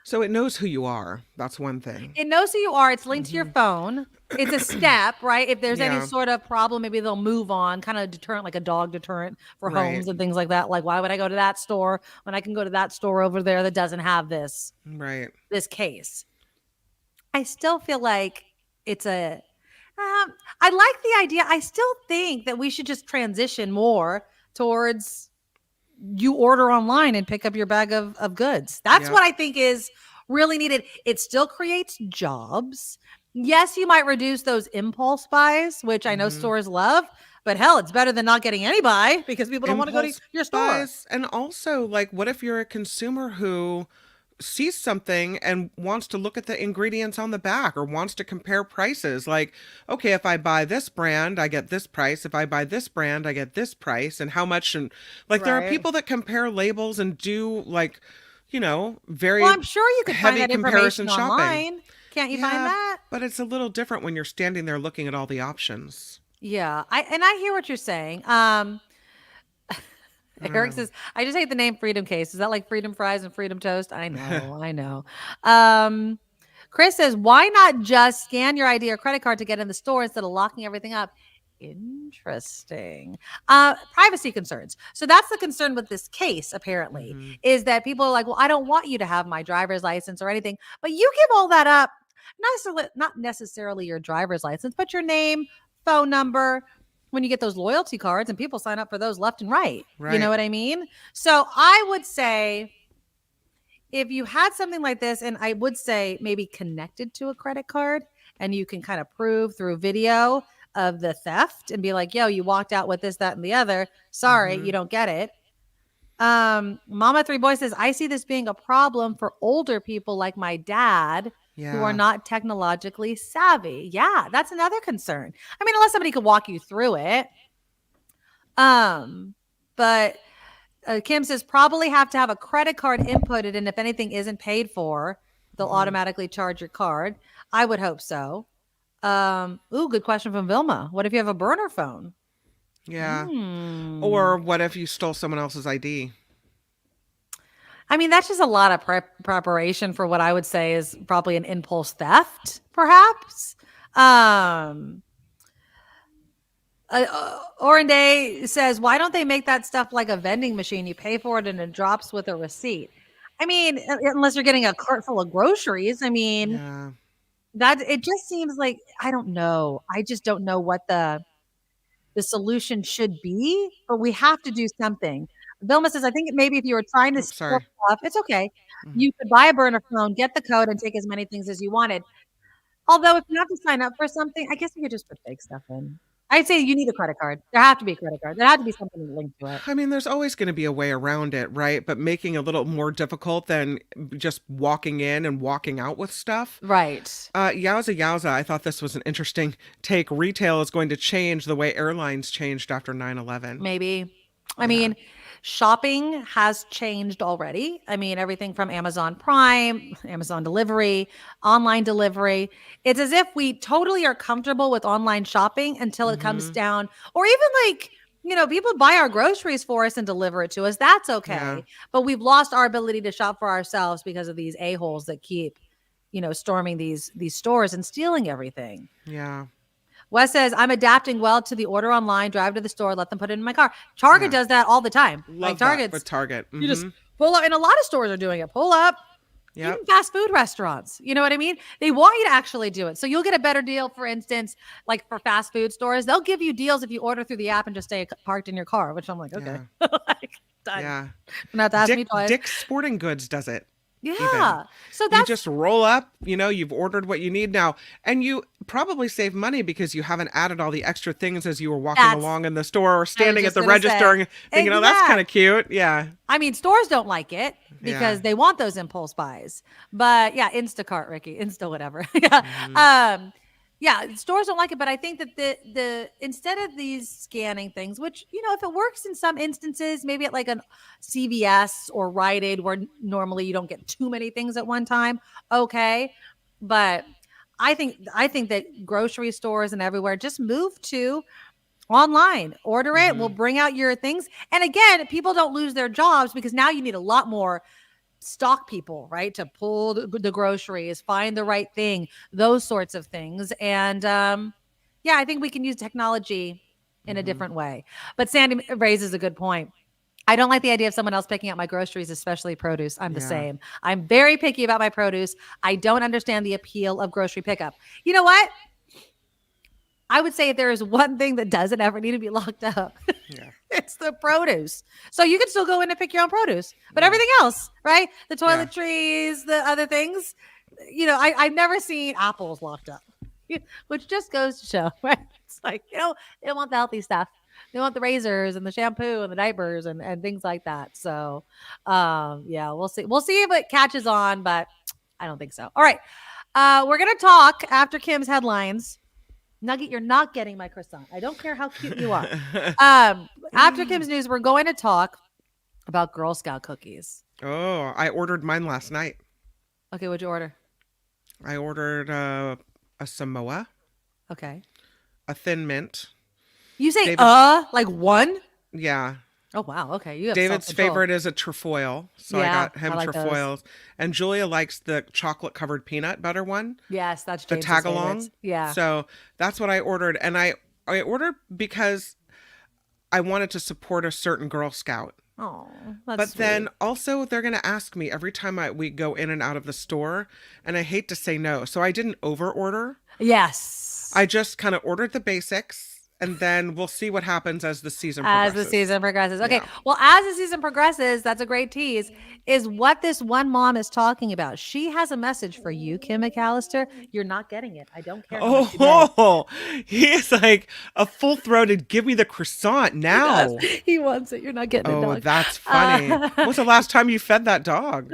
So it knows who you are. That's one thing. It knows who you are. It's linked to your phone. It's a step, right? If there's any sort of problem, maybe they'll move on, kind of deterrent, like a dog deterrent for homes and things like that. Like, why would I go to that store when I can go to that store over there that doesn't have this case? I still feel like it's I like the idea. I still think that we should just transition more towards you order online and pick up your bag of goods. That's what I think is really needed. It still creates jobs. Yes, you might reduce those impulse buys, which I know stores love, but hell, it's better than not getting any buy because people don't want to go to your store. And also, like, what if you're a consumer who sees something and wants to look at the ingredients on the back, or wants to compare prices? Like, okay, if I buy this brand, I get this price. If I buy this brand, I get this price. And how much? And like, there are people that compare labels and do, like, you know, very I'm sure you could heavy find that comparison information shopping. Online. Can't you find that? But it's a little different when you're standing there looking at all the options. Yeah, I hear what you're saying. Eric says, I just hate the name Freedom Case. Is that like Freedom Fries and Freedom Toast? I know. Chris says, why not just scan your ID or credit card to get in the store instead of locking everything up? Interesting. Privacy concerns. So that's the concern with this case, apparently, is that people are like, well, I don't want you to have my driver's license or anything, but you give all that up, not necessarily your driver's license, but your name, phone number, when you get those loyalty cards, and people sign up for those left and right. You know what I mean? So I would say if you had something like this, and I would say maybe connected to a credit card, and you can kind of prove through video of the theft and be like, yo, you walked out with this, that, and the other. Sorry, you don't get it. Mama Three Boys says, I see this being a problem for older people like my dad who are not technologically savvy. Yeah, that's another concern. I mean, unless somebody could walk you through it. But Kim says, probably have to have a credit card inputted, and if anything isn't paid for, they'll automatically charge your card. I would hope so. Good question from Vilma. What if you have a burner phone? Yeah. Or what if you stole someone else's ID? I mean, that's just a lot of preparation for what I would say is probably an impulse theft, perhaps. Orenday says, why don't they make that stuff like a vending machine? You pay for it and it drops with a receipt. I mean, unless you're getting a cart full of groceries. I mean, that it just seems like, I don't know. I just don't know what the solution should be, but we have to do something. Vilma says, I think maybe if you were trying to steal sorry. stuff, it's okay. You could buy a burner phone, get the code, and take as many things as you wanted. Although if you have to sign up for something, I guess you could just put fake stuff in. I'd say you need a credit card. There have to be a credit card. There had to be something linked to it. I mean, there's always going to be a way around it, right? But making it a little more difficult than just walking in and walking out with stuff. Right. Yowza. I thought this was an interesting take. Retail is going to change the way airlines changed after 9/11. Maybe. I mean, shopping has changed already. I mean, everything from Amazon Prime, Amazon delivery, online delivery. It's as if we totally are comfortable with online shopping until it comes down, or even like, people buy our groceries for us and deliver it to us. That's okay. Yeah. But we've lost our ability to shop for ourselves because of these a-holes that keep, storming these stores and stealing everything. Yeah. Wes says, I'm adapting well to the order online, drive to the store, let them put it in my car. Target does that all the time. Love Target. that with Target. You just pull up, and a lot of stores are doing it. Pull up. Yep. Even fast food restaurants. You know what I mean? They want you to actually do it. So you'll get a better deal, for instance, like for fast food stores. They'll give you deals if you order through the app and just stay parked in your car, which I'm like, okay. Done. Yeah. Not to ask me twice. Dick's Sporting Goods does it. Yeah. Even. So that's you just roll up, you've ordered what you need now, and you probably save money because you haven't added all the extra things as you were walking along in the store or standing at the register and thinking, oh, that's kind of cute. Yeah. I mean, stores don't like it because they want those impulse buys. But yeah, Instacart, Ricky, Insta whatever. Yeah, stores don't like it, but I think that the instead of these scanning things, which, if it works in some instances, maybe at like a CVS or Rite Aid where normally you don't get too many things at one time, okay. But I think that grocery stores and everywhere just move to online, order it, we'll bring out your things. And again, people don't lose their jobs because now you need a lot more stock people, right, to pull the groceries, find the right thing, those sorts of things. And I think we can use technology in a different way. But Sandy raises a good point. I don't like the idea of someone else picking out my groceries, especially produce. I'm the same. I'm very picky about my produce. I don't understand the appeal of grocery pickup. You know what? I would say if there is one thing that doesn't ever need to be locked up, it's the produce. So you can still go in and pick your own produce, but everything else, right? The toiletries, the other things, I've never seen apples locked up, which just goes to show, right? It's like, they don't want the healthy stuff. They want the razors and the shampoo and the diapers and things like that. So, we'll see. We'll see if it catches on, but I don't think so. All right. We're going to talk after Kim's headlines. Nugget, you're not getting my croissant. I don't care how cute you are. After Kim's news, we're going to talk about Girl Scout cookies. Oh, I ordered mine last night. Okay, what'd you order? I ordered a Samoa. Okay. A Thin Mint. You say like one? Yeah. Oh, wow. Okay. You have David's self-control. favorite is a trefoil. So I got him trefoils. And Julia likes the chocolate covered peanut butter one. Yes, that's the James's tag along. favorites. Yeah. So that's what I ordered. And I ordered because I wanted to support a certain Girl Scout. Oh, but sweet. Then also they're going to ask me every time we go in and out of the store. And I hate to say no. So I didn't over order. Yes. I just kind of ordered the basics. And then we'll see what happens as the season progresses. Okay. Yeah. Well, as the season progresses, that's a great tease, is what this one mom is talking about. She has a message for you, Kim McAllister. You're not getting it. I don't care. He's like a full-throated, give me the croissant now. He wants it. You're not getting it, dog. Oh, that's funny. When's the last time you fed that dog?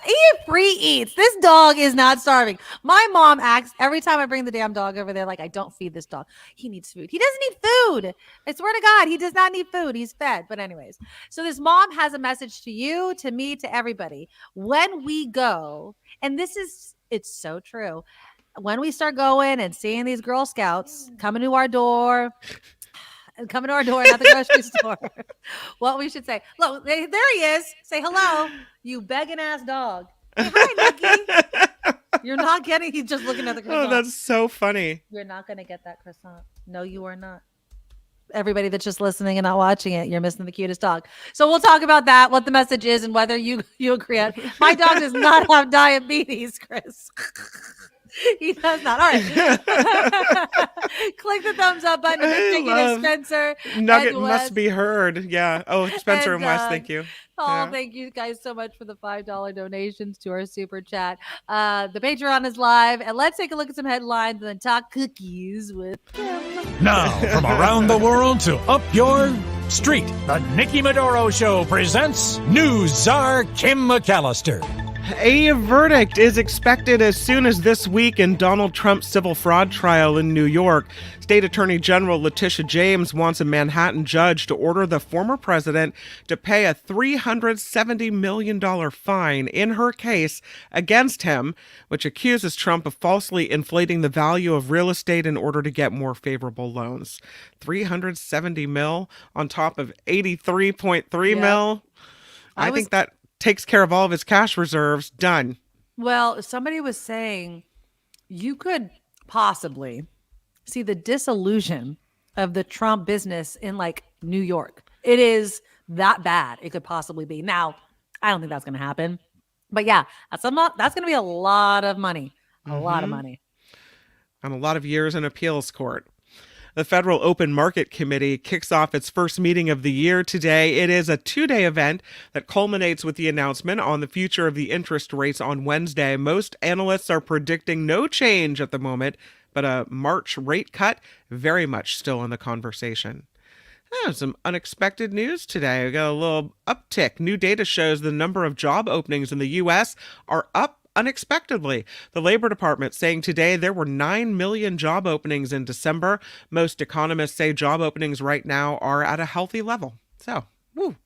He free eats. This dog is not starving. My mom acts every time I bring the damn dog over there like I don't feed this dog. He needs food. He doesn't need food. I swear to God, he does not need food. He's fed. But anyways, so this mom has a message to you, to me, to everybody. When we go, and it's so true. When we start going and seeing these Girl Scouts coming to our door, not the grocery store. What we should say, look, there he is. Say hello, you begging ass dog. Hey, hi, Nikki. You're not getting, he's just looking at the croissant. Oh, that's so funny. You're not going to get that croissant. No, you are not. Everybody that's just listening and not watching it, you're missing the cutest dog. So we'll talk about that, what the message is, and whether you agree. My dog does not have diabetes, Chris. He does not. All right. Click the thumbs up button if you're thinking of Spencer. Nugget and must Wes. be heard. Yeah. Oh, Spencer and Wes, thank you. Oh, thank you guys so much for the $5 donations to our super chat. The Patreon is live, and let's take a look at some headlines and then talk cookies with Kim. Now, from around the world to up your street, the Nikki Medoro Show presents News Czar Kim McAllister. A verdict is expected as soon as this week in Donald Trump's civil fraud trial in New York. State Attorney General Letitia James wants a Manhattan judge to order the former president to pay a $370 million fine in her case against him, which accuses Trump of falsely inflating the value of real estate in order to get more favorable loans. $370 mil on top of $83.3 mil. I think that takes care of all of his cash reserves. Done. Well, somebody was saying you could possibly see the disillusion of the Trump business in like New York. It is that bad. It could possibly be. Now, I don't think that's going to happen. But yeah, that's going to be a lot of money. A lot of money. And a lot of years in appeals court. The Federal Open Market Committee kicks off its first meeting of the year today. It is a two-day event that culminates with the announcement on the future of the interest rates on Wednesday. Most analysts are predicting no change at the moment, but a March rate cut very much still in the conversation. Some unexpected news today. We got a little uptick. New data shows the number of job openings in the U.S. are up unexpectedly. The Labor Department saying today there were 9 million job openings in December. Most economists say job openings right now are at a healthy level. So, woo.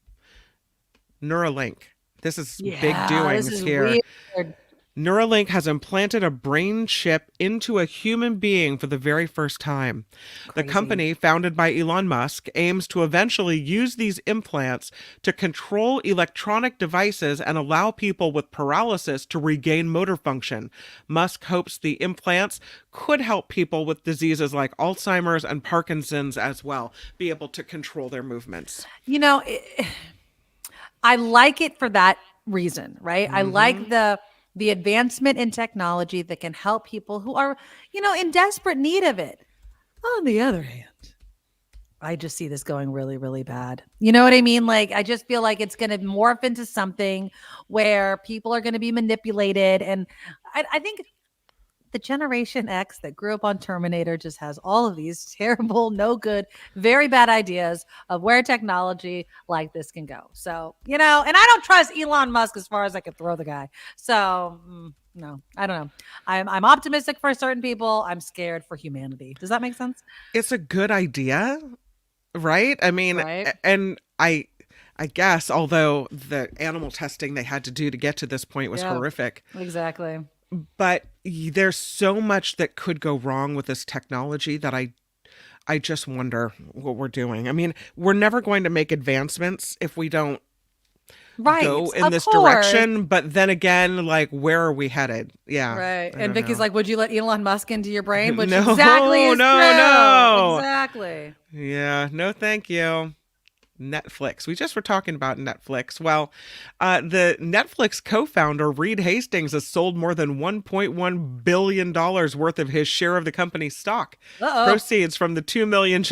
Neuralink. This is big doings here. Weird. Neuralink has implanted a brain chip into a human being for the very first time. Crazy. The company, founded by Elon Musk, aims to eventually use these implants to control electronic devices and allow people with paralysis to regain motor function. Musk hopes the implants could help people with diseases like Alzheimer's and Parkinson's as well be able to control their movements. You know, I like it for that reason, right? I like the advancement in technology that can help people who are, in desperate need of it. On the other hand, I just see this going really, really bad. You know what I mean? Like, I just feel like it's going to morph into something where people are going to be manipulated. And I think the Generation X that grew up on Terminator just has all of these terrible, no good, very bad ideas of where technology like this can go. So, and I don't trust Elon Musk as far as I could throw the guy. So, no, I don't know. I'm optimistic for certain people. I'm scared for humanity. Does that make sense? It's a good idea, right? I mean, and I guess, although the animal testing they had to do to get to this point was horrific. Exactly. But there's so much that could go wrong with this technology that I just wonder what we're doing. I mean, we're never going to make advancements if we don't go in this direction. But then again, like, where are we headed? Yeah. Right. And Vicky's like, would you let Elon Musk into your brain? Which No, exactly is no, true. no. Exactly. Yeah. No, thank you. Netflix. We just were talking about Netflix. Well, the Netflix co-founder, Reed Hastings, has sold more than $1.1 billion worth of his share of the company's stock. Proceeds from the 2 million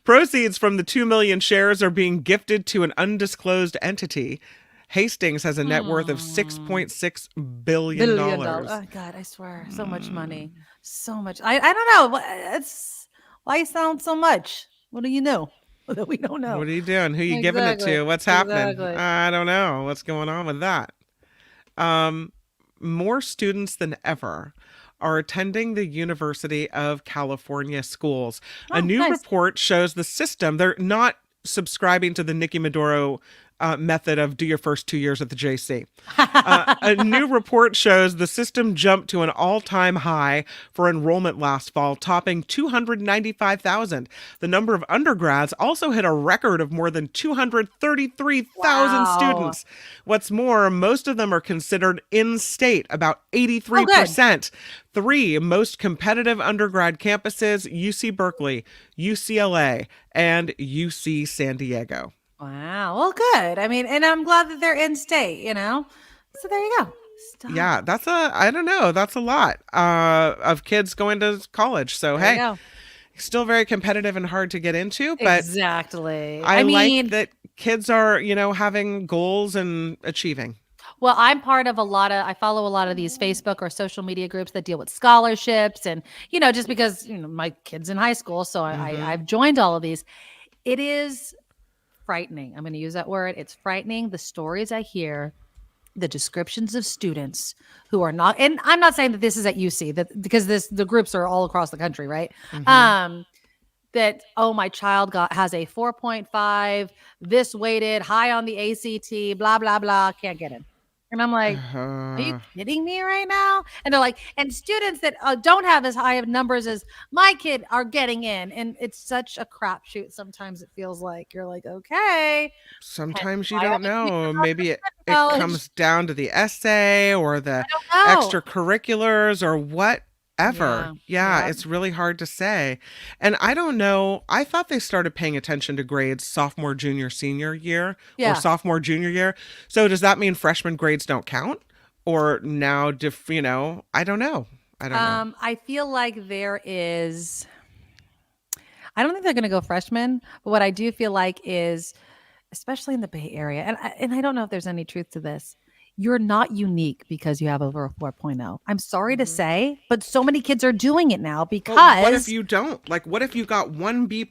proceeds from the 2 million shares are being gifted to an undisclosed entity. Hastings has a net worth of $6.6 billion. Oh God, I swear. So much money. So much. I don't know. It's why you sound so much. What do you know that we don't know? What are you doing? Who are you giving it to? What's happening? I don't know. What's going on with that? More students than ever are attending the University of California schools. A new report shows the system. They're not subscribing to the Nikki Medoro method of do your first 2 years at the JC. A new report shows the system jumped to an all-time high for enrollment last fall, topping 295,000. The number of undergrads also hit a record of more than 233,000 students. What's more, most of them are considered in-state, about 83%. Three most competitive undergrad campuses: UC Berkeley, UCLA, and UC San Diego. Wow. Well, good. I mean, and I'm glad that they're in state, So there you go. Stop. Yeah, I don't know. That's a lot of kids going to college. So, There you hey, go. still very competitive and hard to get into. But Exactly. I mean, like that kids are, having goals and achieving. well, I'm part of I follow a lot of these Facebook or social media groups that deal with scholarships and, just because, my kid's in high school. So I've joined all of these. It is frightening. I'm going to use that word. It's frightening. The stories I hear, the descriptions of students who are not, and I'm not saying that this is at UC because the groups are all across the country. Right. That, oh, my child has a 4.5, this weighted, high on the ACT, blah, blah, blah, can't get in. And I'm like, are you kidding me right now? And they're like, and students that don't have as high of numbers as my kid are getting in. And it's such a crapshoot. Sometimes it feels like you're like, okay. Sometimes you don't know. Maybe it comes down to the essay or the extracurriculars or whatever. Yeah, it's really hard to say. And I don't know. I thought they started paying attention to grades sophomore, junior, senior year or sophomore, junior year. So does that mean freshman grades don't count? Or now, I don't know. I feel like there is, I don't think they're going to go freshman, but what I do feel like is, especially in the Bay Area, and I don't know if there's any truth to this, you're not unique because you have over a 4.0. I'm sorry to say, but so many kids are doing it now because. Well, what if you don't? Like, what if you got 1 B+?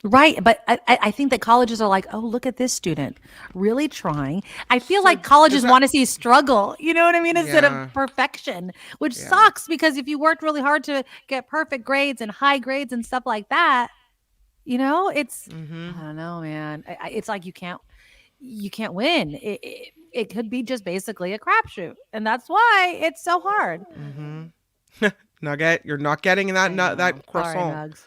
Right. But I think that colleges are like, oh, look at this student really trying. I feel like colleges want to see struggle, you know what I mean? Instead of perfection, which sucks because if you worked really hard to get perfect grades and high grades and stuff like that, it's, I don't know, man. It's like you can't win. It could be just basically a crapshoot. And that's why it's so hard. Nugget, you're not getting that croissant. Sorry,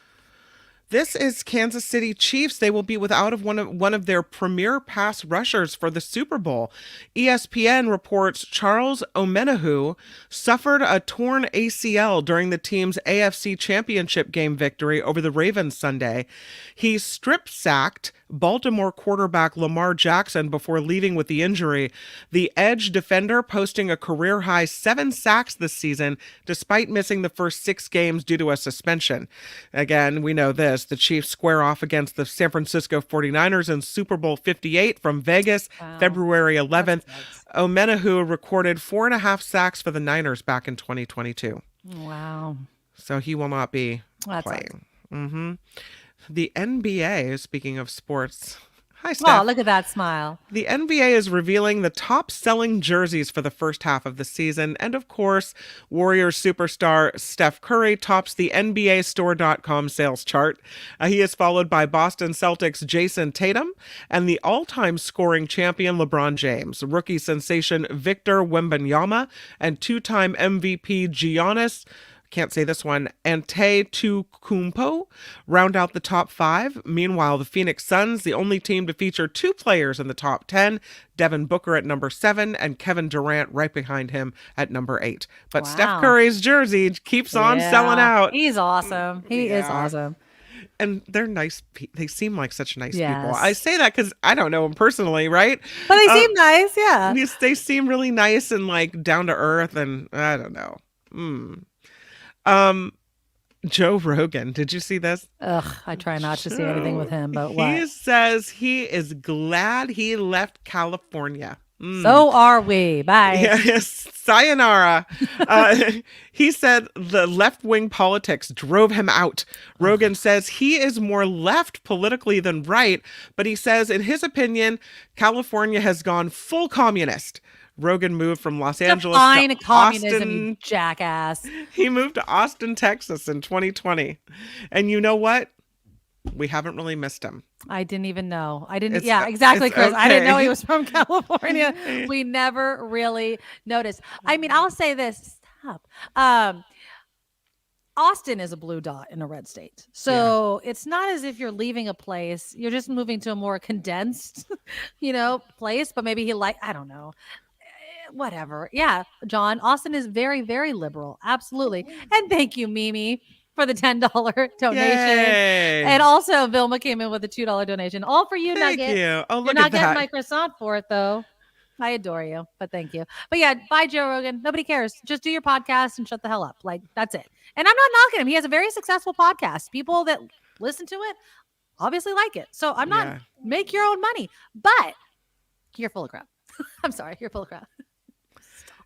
This is Kansas City Chiefs. They will be without one of their premier pass rushers for the Super Bowl. ESPN reports Charles Omenihu suffered a torn ACL during the team's AFC Championship game victory over the Ravens Sunday. He strip-sacked Baltimore quarterback Lamar Jackson before leaving with the injury. The edge defender posting a career-high 7 sacks this season, despite missing the first 6 games due to a suspension. Again, we know this. The Chiefs square off against the San Francisco 49ers in Super Bowl 58 from Vegas, February 11th. Omenihu recorded 4.5 sacks for the Niners back in 2022. Wow. So he will not be playing. The NBA, speaking of sports. Hi, Steph. Oh, look at that smile. The NBA is revealing the top-selling jerseys for the first half of the season. And, of course, Warriors superstar Steph Curry tops the NBAstore.com sales chart. He is followed by Boston Celtics' Jason Tatum and the all-time scoring champion LeBron James, rookie sensation Victor Wembanyama, and 2-time MVP Giannis can't say this one, Antetokounmpo, round out the top 5. Meanwhile, the Phoenix Suns, the only team to feature 2 players in the top 10, Devin Booker at number 7 and Kevin Durant right behind him at number 8. But Steph Curry's jersey keeps on selling out. He's awesome. He is awesome. And they're nice. They seem like such nice people. I say that because I don't know them personally, right? But they seem nice, yeah. They seem really nice and like down to earth, and I don't know. Joe Rogan, did you see this? Ugh, I try not to see anything with him, but what? He says he is glad he left California. So are we. Bye. Yes, sayonara. He said the left-wing politics drove him out. Rogan says he is more left politically than right, but he says, in his opinion, California has gone full communist. Rogan moved from Los Angeles to communism, Austin. you jackass. He moved to Austin, Texas in 2020. And you know what? We haven't really missed him. I didn't even know. Exactly, Chris. Okay. I didn't know he was from California. We never really noticed. I mean, I'll say this. Stop. Austin is a blue dot in a red state. So it's not as if you're leaving a place. You're just moving to a more condensed, place. But maybe I don't know. Whatever. Yeah, John, Austin is very, very liberal. Absolutely. And thank you, Mimi, for the $10 donation. Yay. And also Vilma came in with a $2 donation. All for you, Thank Nugget. you. Oh, look You're not at getting that. my croissant for it, though. I adore you, but thank you. But yeah, bye, Joe Rogan. Nobody cares. Just do your podcast and shut the hell up. Like, that's it. And I'm not knocking him. He has a very successful podcast. People that listen to it obviously like it. So I'm not make your own money, but you're full of crap. I'm sorry. You're full of crap.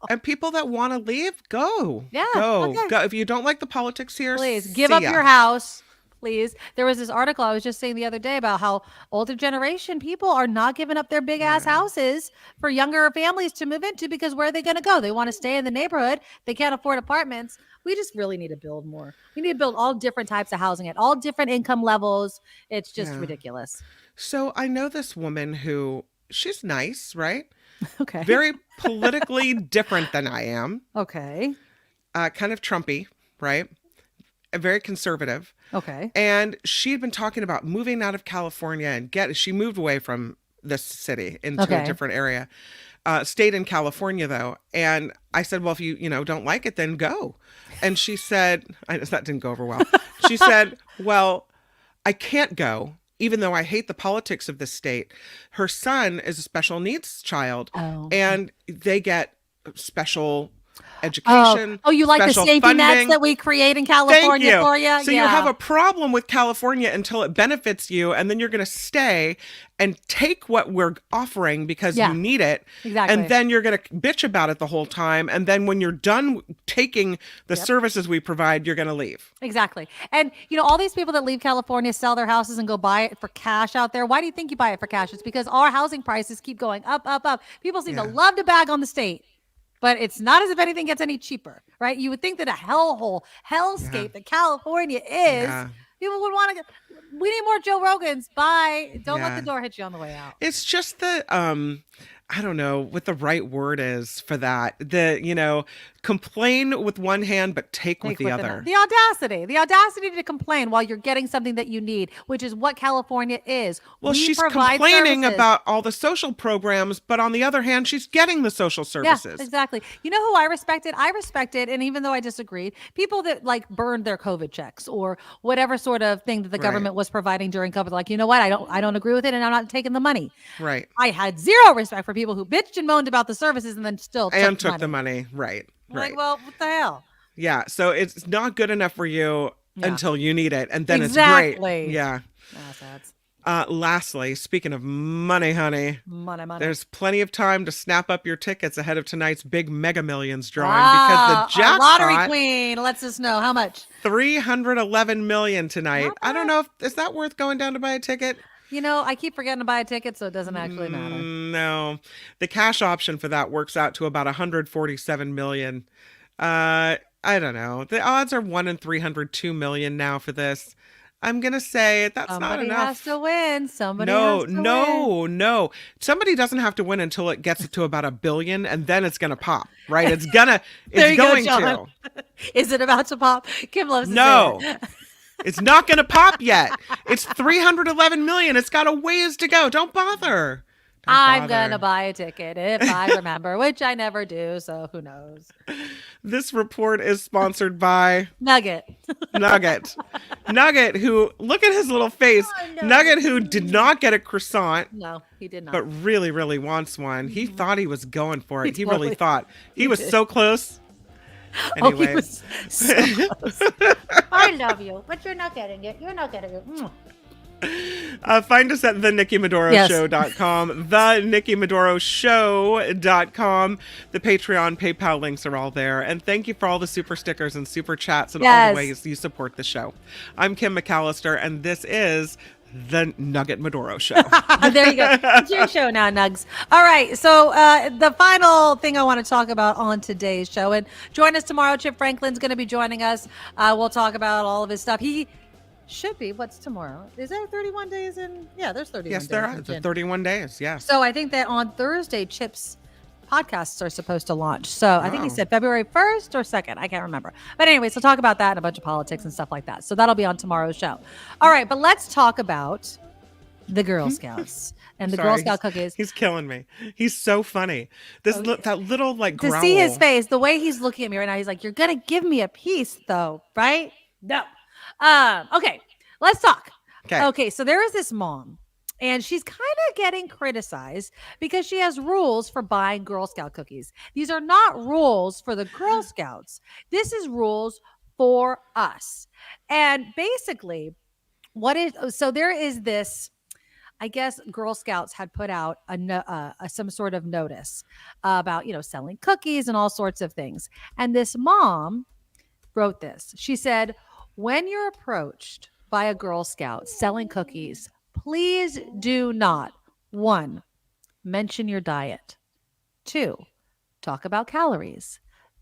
And people that want to leave, go. Yeah. Go. Okay. Go. If you don't like the politics here, please give see up ya. your house. Please. There was this article I was just saying the other day about how older generation people are not giving up their big ass houses for younger families to move into because where are they going to go? They want to stay in the neighborhood. They can't afford apartments. We just really need to build more. We need to build all different types of housing at all different income levels. It's just ridiculous. So I know this woman who she's nice, right? Okay. Very politically different than I am. Okay. Kind of Trumpy, right? Very conservative. Okay. And she'd been talking about moving out of California and she moved away from this city into a different area. Stayed in California though. And I said, well, if you don't like it, then go. And she said, that didn't go over well. She said, well, I can't go. Even though I hate the politics of this state, her son is a special needs child and they get special education. Oh, you like the safety nets that we create in California for you? So you have a problem with California until it benefits you, and then you're going to stay and take what we're offering because you need it. Exactly. And then you're going to bitch about it the whole time. And then when you're done taking the services we provide, you're going to leave. Exactly. And, all these people that leave California, sell their houses and go buy it for cash out there. Why do you think you buy it for cash? It's because our housing prices keep going up, up, up. People seem to love to bag on the state. But it's not as if anything gets any cheaper, right? You would think that a hellscape that California is, people would want to we need more Joe Rogans. Bye. Don't let the door hit you on the way out. It's just the, I don't know what the right word is for that. Complain with one hand, but take with the other. The audacity to complain while you're getting something that you need, which is what California is. Well, she's complaining about all the social programs, but on the other hand, she's getting the social services. Yeah, exactly. You know who I respected? And even though I disagreed, people that burned their COVID checks or whatever sort of thing that the government was providing during COVID, like, you know what? I don't agree with it and I'm not taking the money. Right. I had zero respect for people who bitched and moaned about the services and then still took the money. Right. Like, well, what the hell? Yeah. So it's not good enough for you until you need it. And then it's great. Yeah. Lastly, speaking of money, honey, there's plenty of time to snap up your tickets ahead of tonight's big Mega Millions drawing because the jackpot, lottery queen lets us know how much. $311 million tonight. I don't know is that worth going down to buy a ticket? I keep forgetting to buy a ticket, so it doesn't actually matter. No, the cash option for that works out to about $147 million. I don't know. The odds are 1 in 302 million now for this. I'm going to say that's not enough. Somebody has to win. Somebody has to win. No. Somebody doesn't have to win until it gets to about $1 billion, and then it's going to pop, right? It's going to. Is it about to pop? Kim loves to say it. It's not going to pop yet. It's 311 million. It's got a ways to go. Don't bother. I'm going to buy a ticket if I remember, which I never do. So who knows? This report is sponsored by Nugget, who, look at his little face. Nugget, who did not get a croissant. No, he did not. But really, really wants one. He thought he was going for it. He really thought. He was so close. Anyway. He was so close. I love you, but you're not getting it. You're not getting it. Find us at theNikkiMedoroShow.com, theNikkiMedoroShow.com. The Patreon, PayPal links are all there. And thank you for all the super stickers and super chats and all the ways you support the show. I'm Kim McAllister, and this is the Nugget Medoro Show. There you go. It's your show now, Nugs. All right. So the final thing I want to talk about on today's show, and join us tomorrow. Chip Franklin's going to be joining us. We'll talk about all of his stuff. He should be. What's tomorrow? Is there 31 days in? Yeah, there's 31 days. Yes, there are. 31 days. Yeah. So I think that on Thursday, Chip's podcasts are supposed to launch. So I think he said February 1st or 2nd. I can't remember. But anyways, we'll talk about that and a bunch of politics and stuff like that. So that'll be on tomorrow's show. All right. But let's talk about the Girl Scouts and the Girl Scout cookies. He's killing me. He's so funny. That little growl. To see his face, the way he's looking at me right now, he's like, you're going to give me a piece though, right? No. Okay. Let's talk. Okay. So there is this mom And she's kind of getting criticized because she has rules for buying Girl Scout cookies. These are not rules for the Girl Scouts. This is rules for us. And basically, there is this, I guess Girl Scouts had put out some sort of notice about, selling cookies and all sorts of things. And this mom wrote this. She said, when you're approached by a Girl Scout selling cookies, please do not, 1, mention your diet. 2, talk about calories.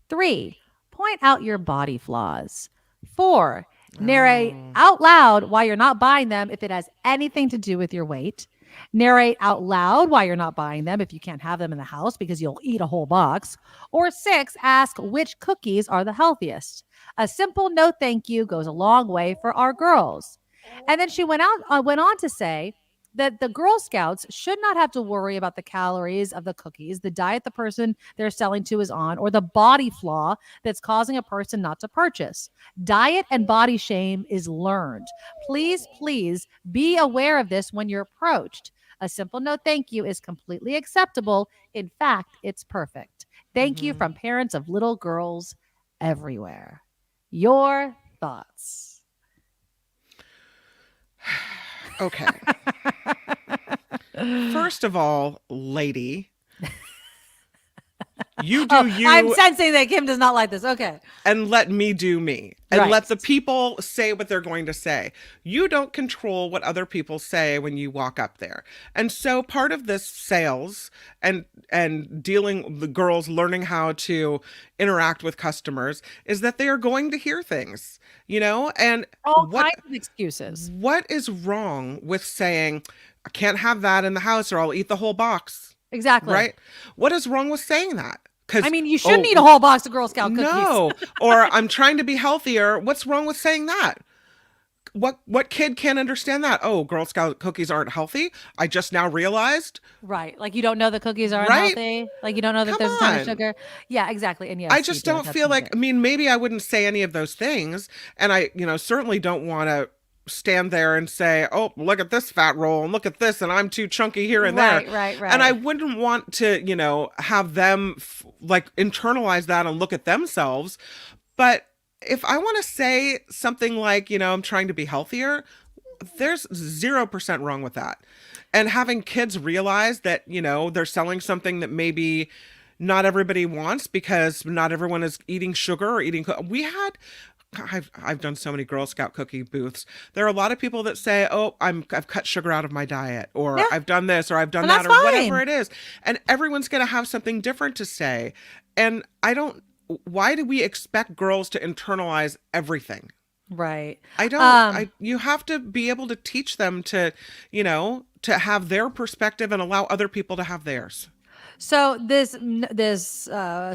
3, point out your body flaws. 4, narrate out loud why you're not buying them if it has anything to do with your weight. Narrate out loud why you're not buying them if you can't have them in the house because you'll eat a whole box. Or 6, ask which cookies are the healthiest. A simple no thank you goes a long way for our girls. And then she went on to say that the Girl Scouts should not have to worry about the calories of the cookies, the diet the person they're selling to is on, or the body flaw that's causing a person not to purchase. Diet and body shame is learned. Please, please be aware of this when you're approached. A simple no thank you is completely acceptable. In fact, it's perfect. Thank you from parents of little girls everywhere. Your thoughts? Okay. First of all, lady, you do you. I'm sensing that Kim does not like this. Okay. And let me do me. And Right. let the people say what they're going to say. You don't control what other people say when you walk up there. And so part of this sales and dealing the girls learning how to interact with customers is that they are going to hear things, and all kinds of excuses. What is wrong with saying, I can't have that in the house or I'll eat the whole box? Exactly. Right? What is wrong with saying that? You shouldn't eat a whole box of Girl Scout cookies. No. Or I'm trying to be healthier. What's wrong with saying that? What kid can't understand that? Oh, Girl Scout cookies aren't healthy? I just now realized. Right. Like you don't know the cookies aren't healthy. Like you don't know that there's a ton of sugar. Yeah, exactly. And yes, I just don't feel like, maybe I wouldn't say any of those things. And I, certainly don't want to stand there and say, oh, look at this fat roll and look at this and I'm too chunky here and there. Right. And I wouldn't want to, have them internalize that and look at themselves. But if I want to say something like, I'm trying to be healthier, there's 0% wrong with that. And having kids realize that, they're selling something that maybe not everybody wants because not everyone is eating sugar or eating. I've done so many Girl Scout cookie booths. There are a lot of people that say, oh, I've cut sugar out of my diet, or I've done this, or I've done that, or whatever it is. And everyone's going to have something different to say. And why do we expect girls to internalize everything? Right. You have to be able to teach them to have their perspective and allow other people to have theirs. So this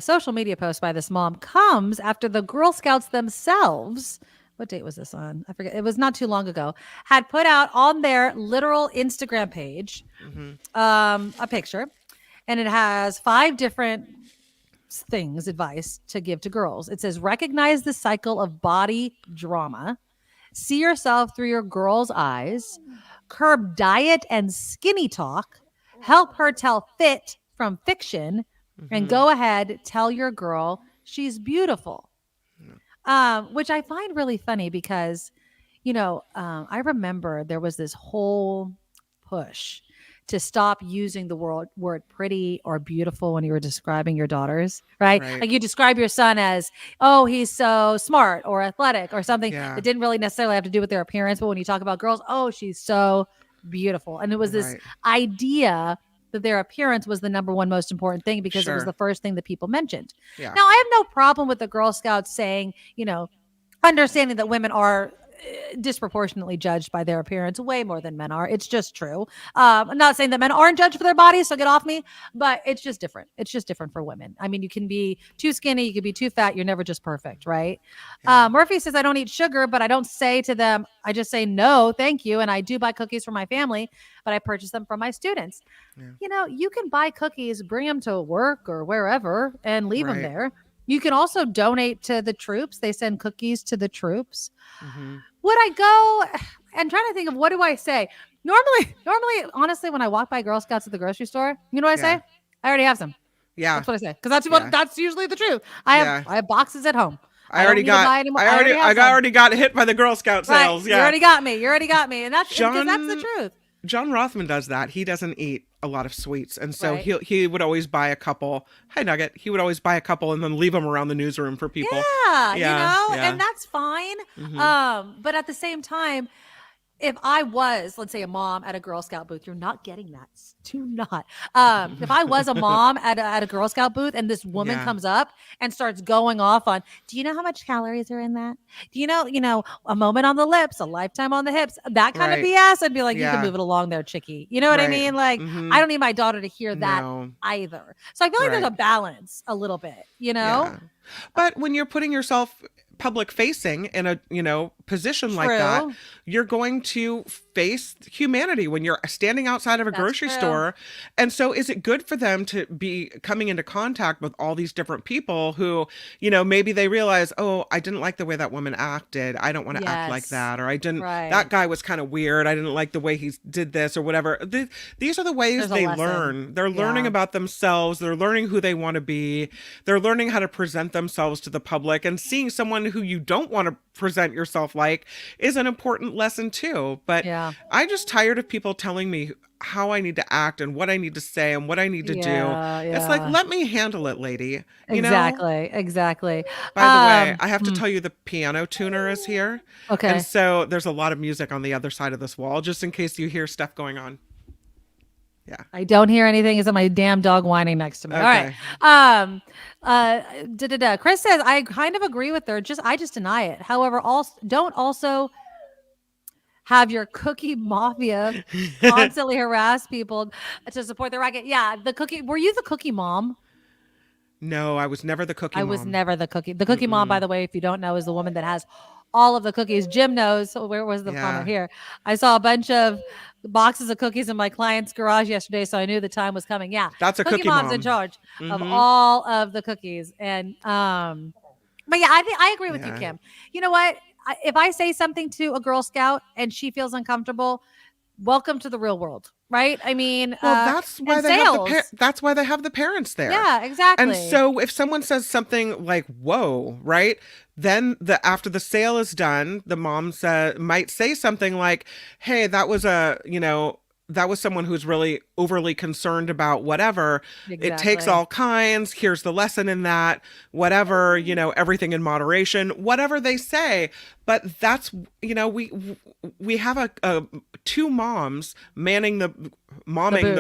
social media post by this mom comes after the Girl Scouts themselves, what date was this on? I forget. It was not too long ago, had put out on their literal Instagram page a picture, and it has 5 different advice to give to girls. It says, recognize the cycle of body drama, see yourself through your girl's eyes, curb diet and skinny talk, help her tell fit from fiction, and go ahead, tell your girl she's beautiful. Which I find really funny because, I remember there was this whole push to stop using the word pretty or beautiful when you were describing your daughters, right? Like you describe your son as, oh, he's so smart or athletic or something that didn't really necessarily have to do with their appearance. But when you talk about girls, oh, she's so beautiful. And it was this idea that their appearance was the number one most important thing because it was the first thing that people mentioned. Yeah. Now, I have no problem with the Girl Scouts saying, understanding that women are disproportionately judged by their appearance way more than men are. It's just true. I'm not saying that men aren't judged for their bodies, so get off me, but it's just different. It's just different for women. I mean, you can be too skinny, you can be too fat. You're never just perfect, right? Yeah. Murphy says, I don't eat sugar, but I don't say to them, I just say, no, thank you. And I do buy cookies for my family, but I purchase them from my students. Yeah. You can buy cookies, bring them to work or wherever and leave them there. You can also donate to the troops. They send cookies to the troops. Would I go and trying to think of what do I say? Normally, honestly, when I walk by Girl Scouts at the grocery store, you know what I say? I already have some. Yeah. That's what I say. Because that's usually the truth. I have boxes at home. I already got hit by the Girl Scout sales. Right. Yeah. You already got me. And that's because that's the truth. John Rothman does that. He doesn't eat a lot of sweets. And so he would always buy a couple. Hi, Nugget. He would always buy a couple and then leave them around the newsroom for people. Yeah. And that's fine. But at the same time, if I was, let's say, a mom at a Girl Scout booth, you're not getting that. Do not. If I was a mom at a Girl Scout booth and this woman comes up and starts going off on, do you know how much calories are in that? Do you know, a moment on the lips, a lifetime on the hips, that kind of BS? I'd be like, you can move it along there, chickie. You know what I mean? Like, I don't need my daughter to hear that either. So I feel like there's a balance a little bit, Yeah. But when you're putting yourself public facing in a position like that, you're going to face humanity when you're standing outside of a grocery store. And so is it good for them to be coming into contact with all these different people who, maybe they realize, oh, I didn't like the way that woman acted, I don't want to act like that, or I didn't that guy was kind of weird, I didn't like the way he did this or whatever. These are the ways they learn. They're learning about themselves, they're learning who they want to be, they're learning how to present themselves to the public, and seeing someone who you don't want to present yourself like is an important lesson too. But I'm just tired of people telling me how I need to act and what I need to say and what I need to do. It's like, let me handle it, lady. Exactly. By the way, I have to tell you, the piano tuner is here. Okay. And so there's a lot of music on the other side of this wall, just in case you hear stuff going on. Yeah. I don't hear anything. It's my damn dog whining next to me. Okay. All right. Chris says, I kind of agree with her. I just deny it. However, don't also have your cookie mafia constantly harass people to support the racket. Yeah. Were you the cookie mom? No, I was never the cookie mom. I was never the cookie. The cookie mom, by the way, if you don't know, is the woman that has all of the cookies. Jim knows. So where was the comment here? I saw a bunch of boxes of cookies in my client's garage yesterday, so I knew the time was coming. Yeah, that's a cookie mom's mom. in charge of all of the cookies. And but yeah, I agree with you, Kim. You know what? If I say something to a Girl Scout and she feels uncomfortable, welcome to the real world, right? I mean, that's why that's why they have the parents there. Yeah, exactly. And so if someone says something like, "Whoa," right? Then after the sale is done, the mom might say something like, "Hey, that was that was someone who's really overly concerned about whatever. Exactly. It takes all kinds. Here's the lesson in that, whatever, everything in moderation," whatever they say. But that's, we have two moms manning the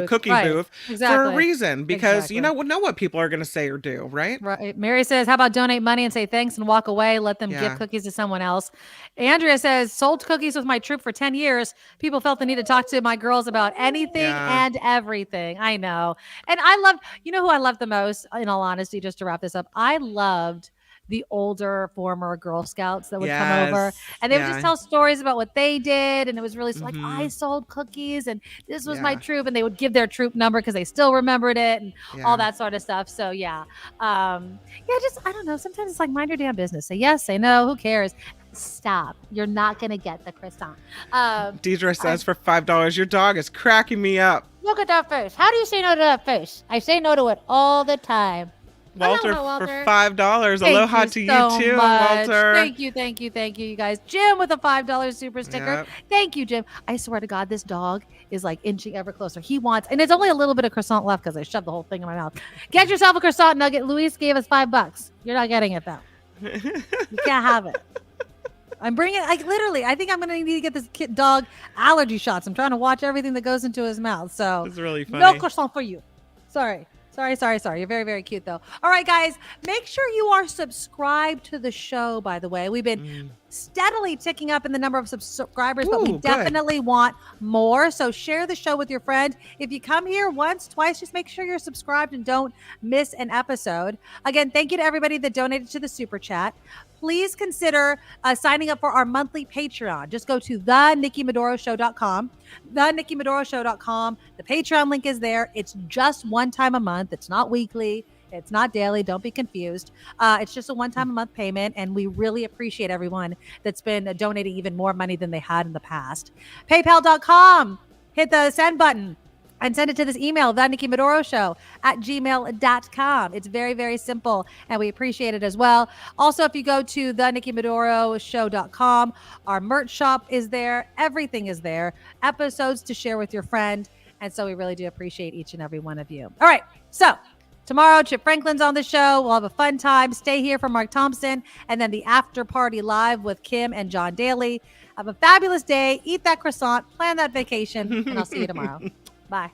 cookie booth for a reason, because you know what people are going to say or do, right? Right. Mary says, how about donate money and say thanks and walk away? Let them give cookies to someone else. Andrea says, sold cookies with my troop for 10 years. People felt the need to talk to my girls about anything and everything. I know. And I loved, who I loved the most, in all honesty, just to wrap this up, I loved the older former Girl Scouts that would come over, and they would just tell stories about what they did. And it was really like, I sold cookies and this was my troop, and they would give their troop number because they still remembered it and all that sort of stuff. So I don't know. Sometimes it's like, mind your damn business. Say yes, say no. Who cares? Stop. You're not going to get the croissant. Deidre says, for $5, your dog is cracking me up. Look at that face. How do you say no to that face? I say no to it all the time. Walter, for $5. Aloha to you too, Walter. Thank you, you guys. Jim with a $5 super sticker. Yep. Thank you, Jim. I swear to God, this dog is like inching ever closer. He wants, and it's only a little bit of croissant left because I shoved the whole thing in my mouth. Get yourself a croissant nugget. Luis gave us $5. You're not getting it though. You can't have it. I'm bringing, literally, I think I'm going to need to get this dog allergy shots. I'm trying to watch everything that goes into his mouth. So it's really funny. No croissant for you. Sorry. You're very, very cute, though. All right, guys, make sure you are subscribed to the show, by the way. We've been steadily ticking up in the number of subscribers, but we definitely want more. So share the show with your friend. If you come here once, twice, just make sure you're subscribed and don't miss an episode. Again, thank you to everybody that donated to the Super Chat. Please consider signing up for our monthly Patreon. Just go to thenikkimedoroshow.com. thenikkimedoroshow.com. The Patreon link is there. It's just one time a month. It's not weekly. It's not daily. Don't be confused. It's just a one-time a month payment, and we really appreciate everyone that's been donating even more money than they had in the past. PayPal.com. hit the send button and send it to this email, thenikkimedoroshow@gmail.com. It's very, very simple, and we appreciate it as well. Also, if you go to thenikkimedoroshow.com, our merch shop is there. Everything is there. Episodes to share with your friend. And so we really do appreciate each and every one of you. All right. So tomorrow, Chip Franklin's on the show. We'll have a fun time. Stay here for Mark Thompson, and then the after party live with Kim and John Daly. Have a fabulous day. Eat that croissant. Plan that vacation. And I'll see you tomorrow. Bye.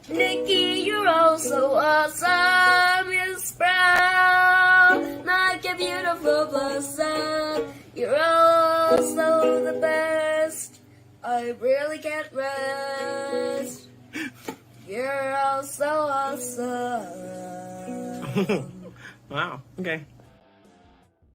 Nikki, you're all so awesome. You sprout like a beautiful blossom. You're also the best. I really can't rest. You're all so awesome. Wow. Okay.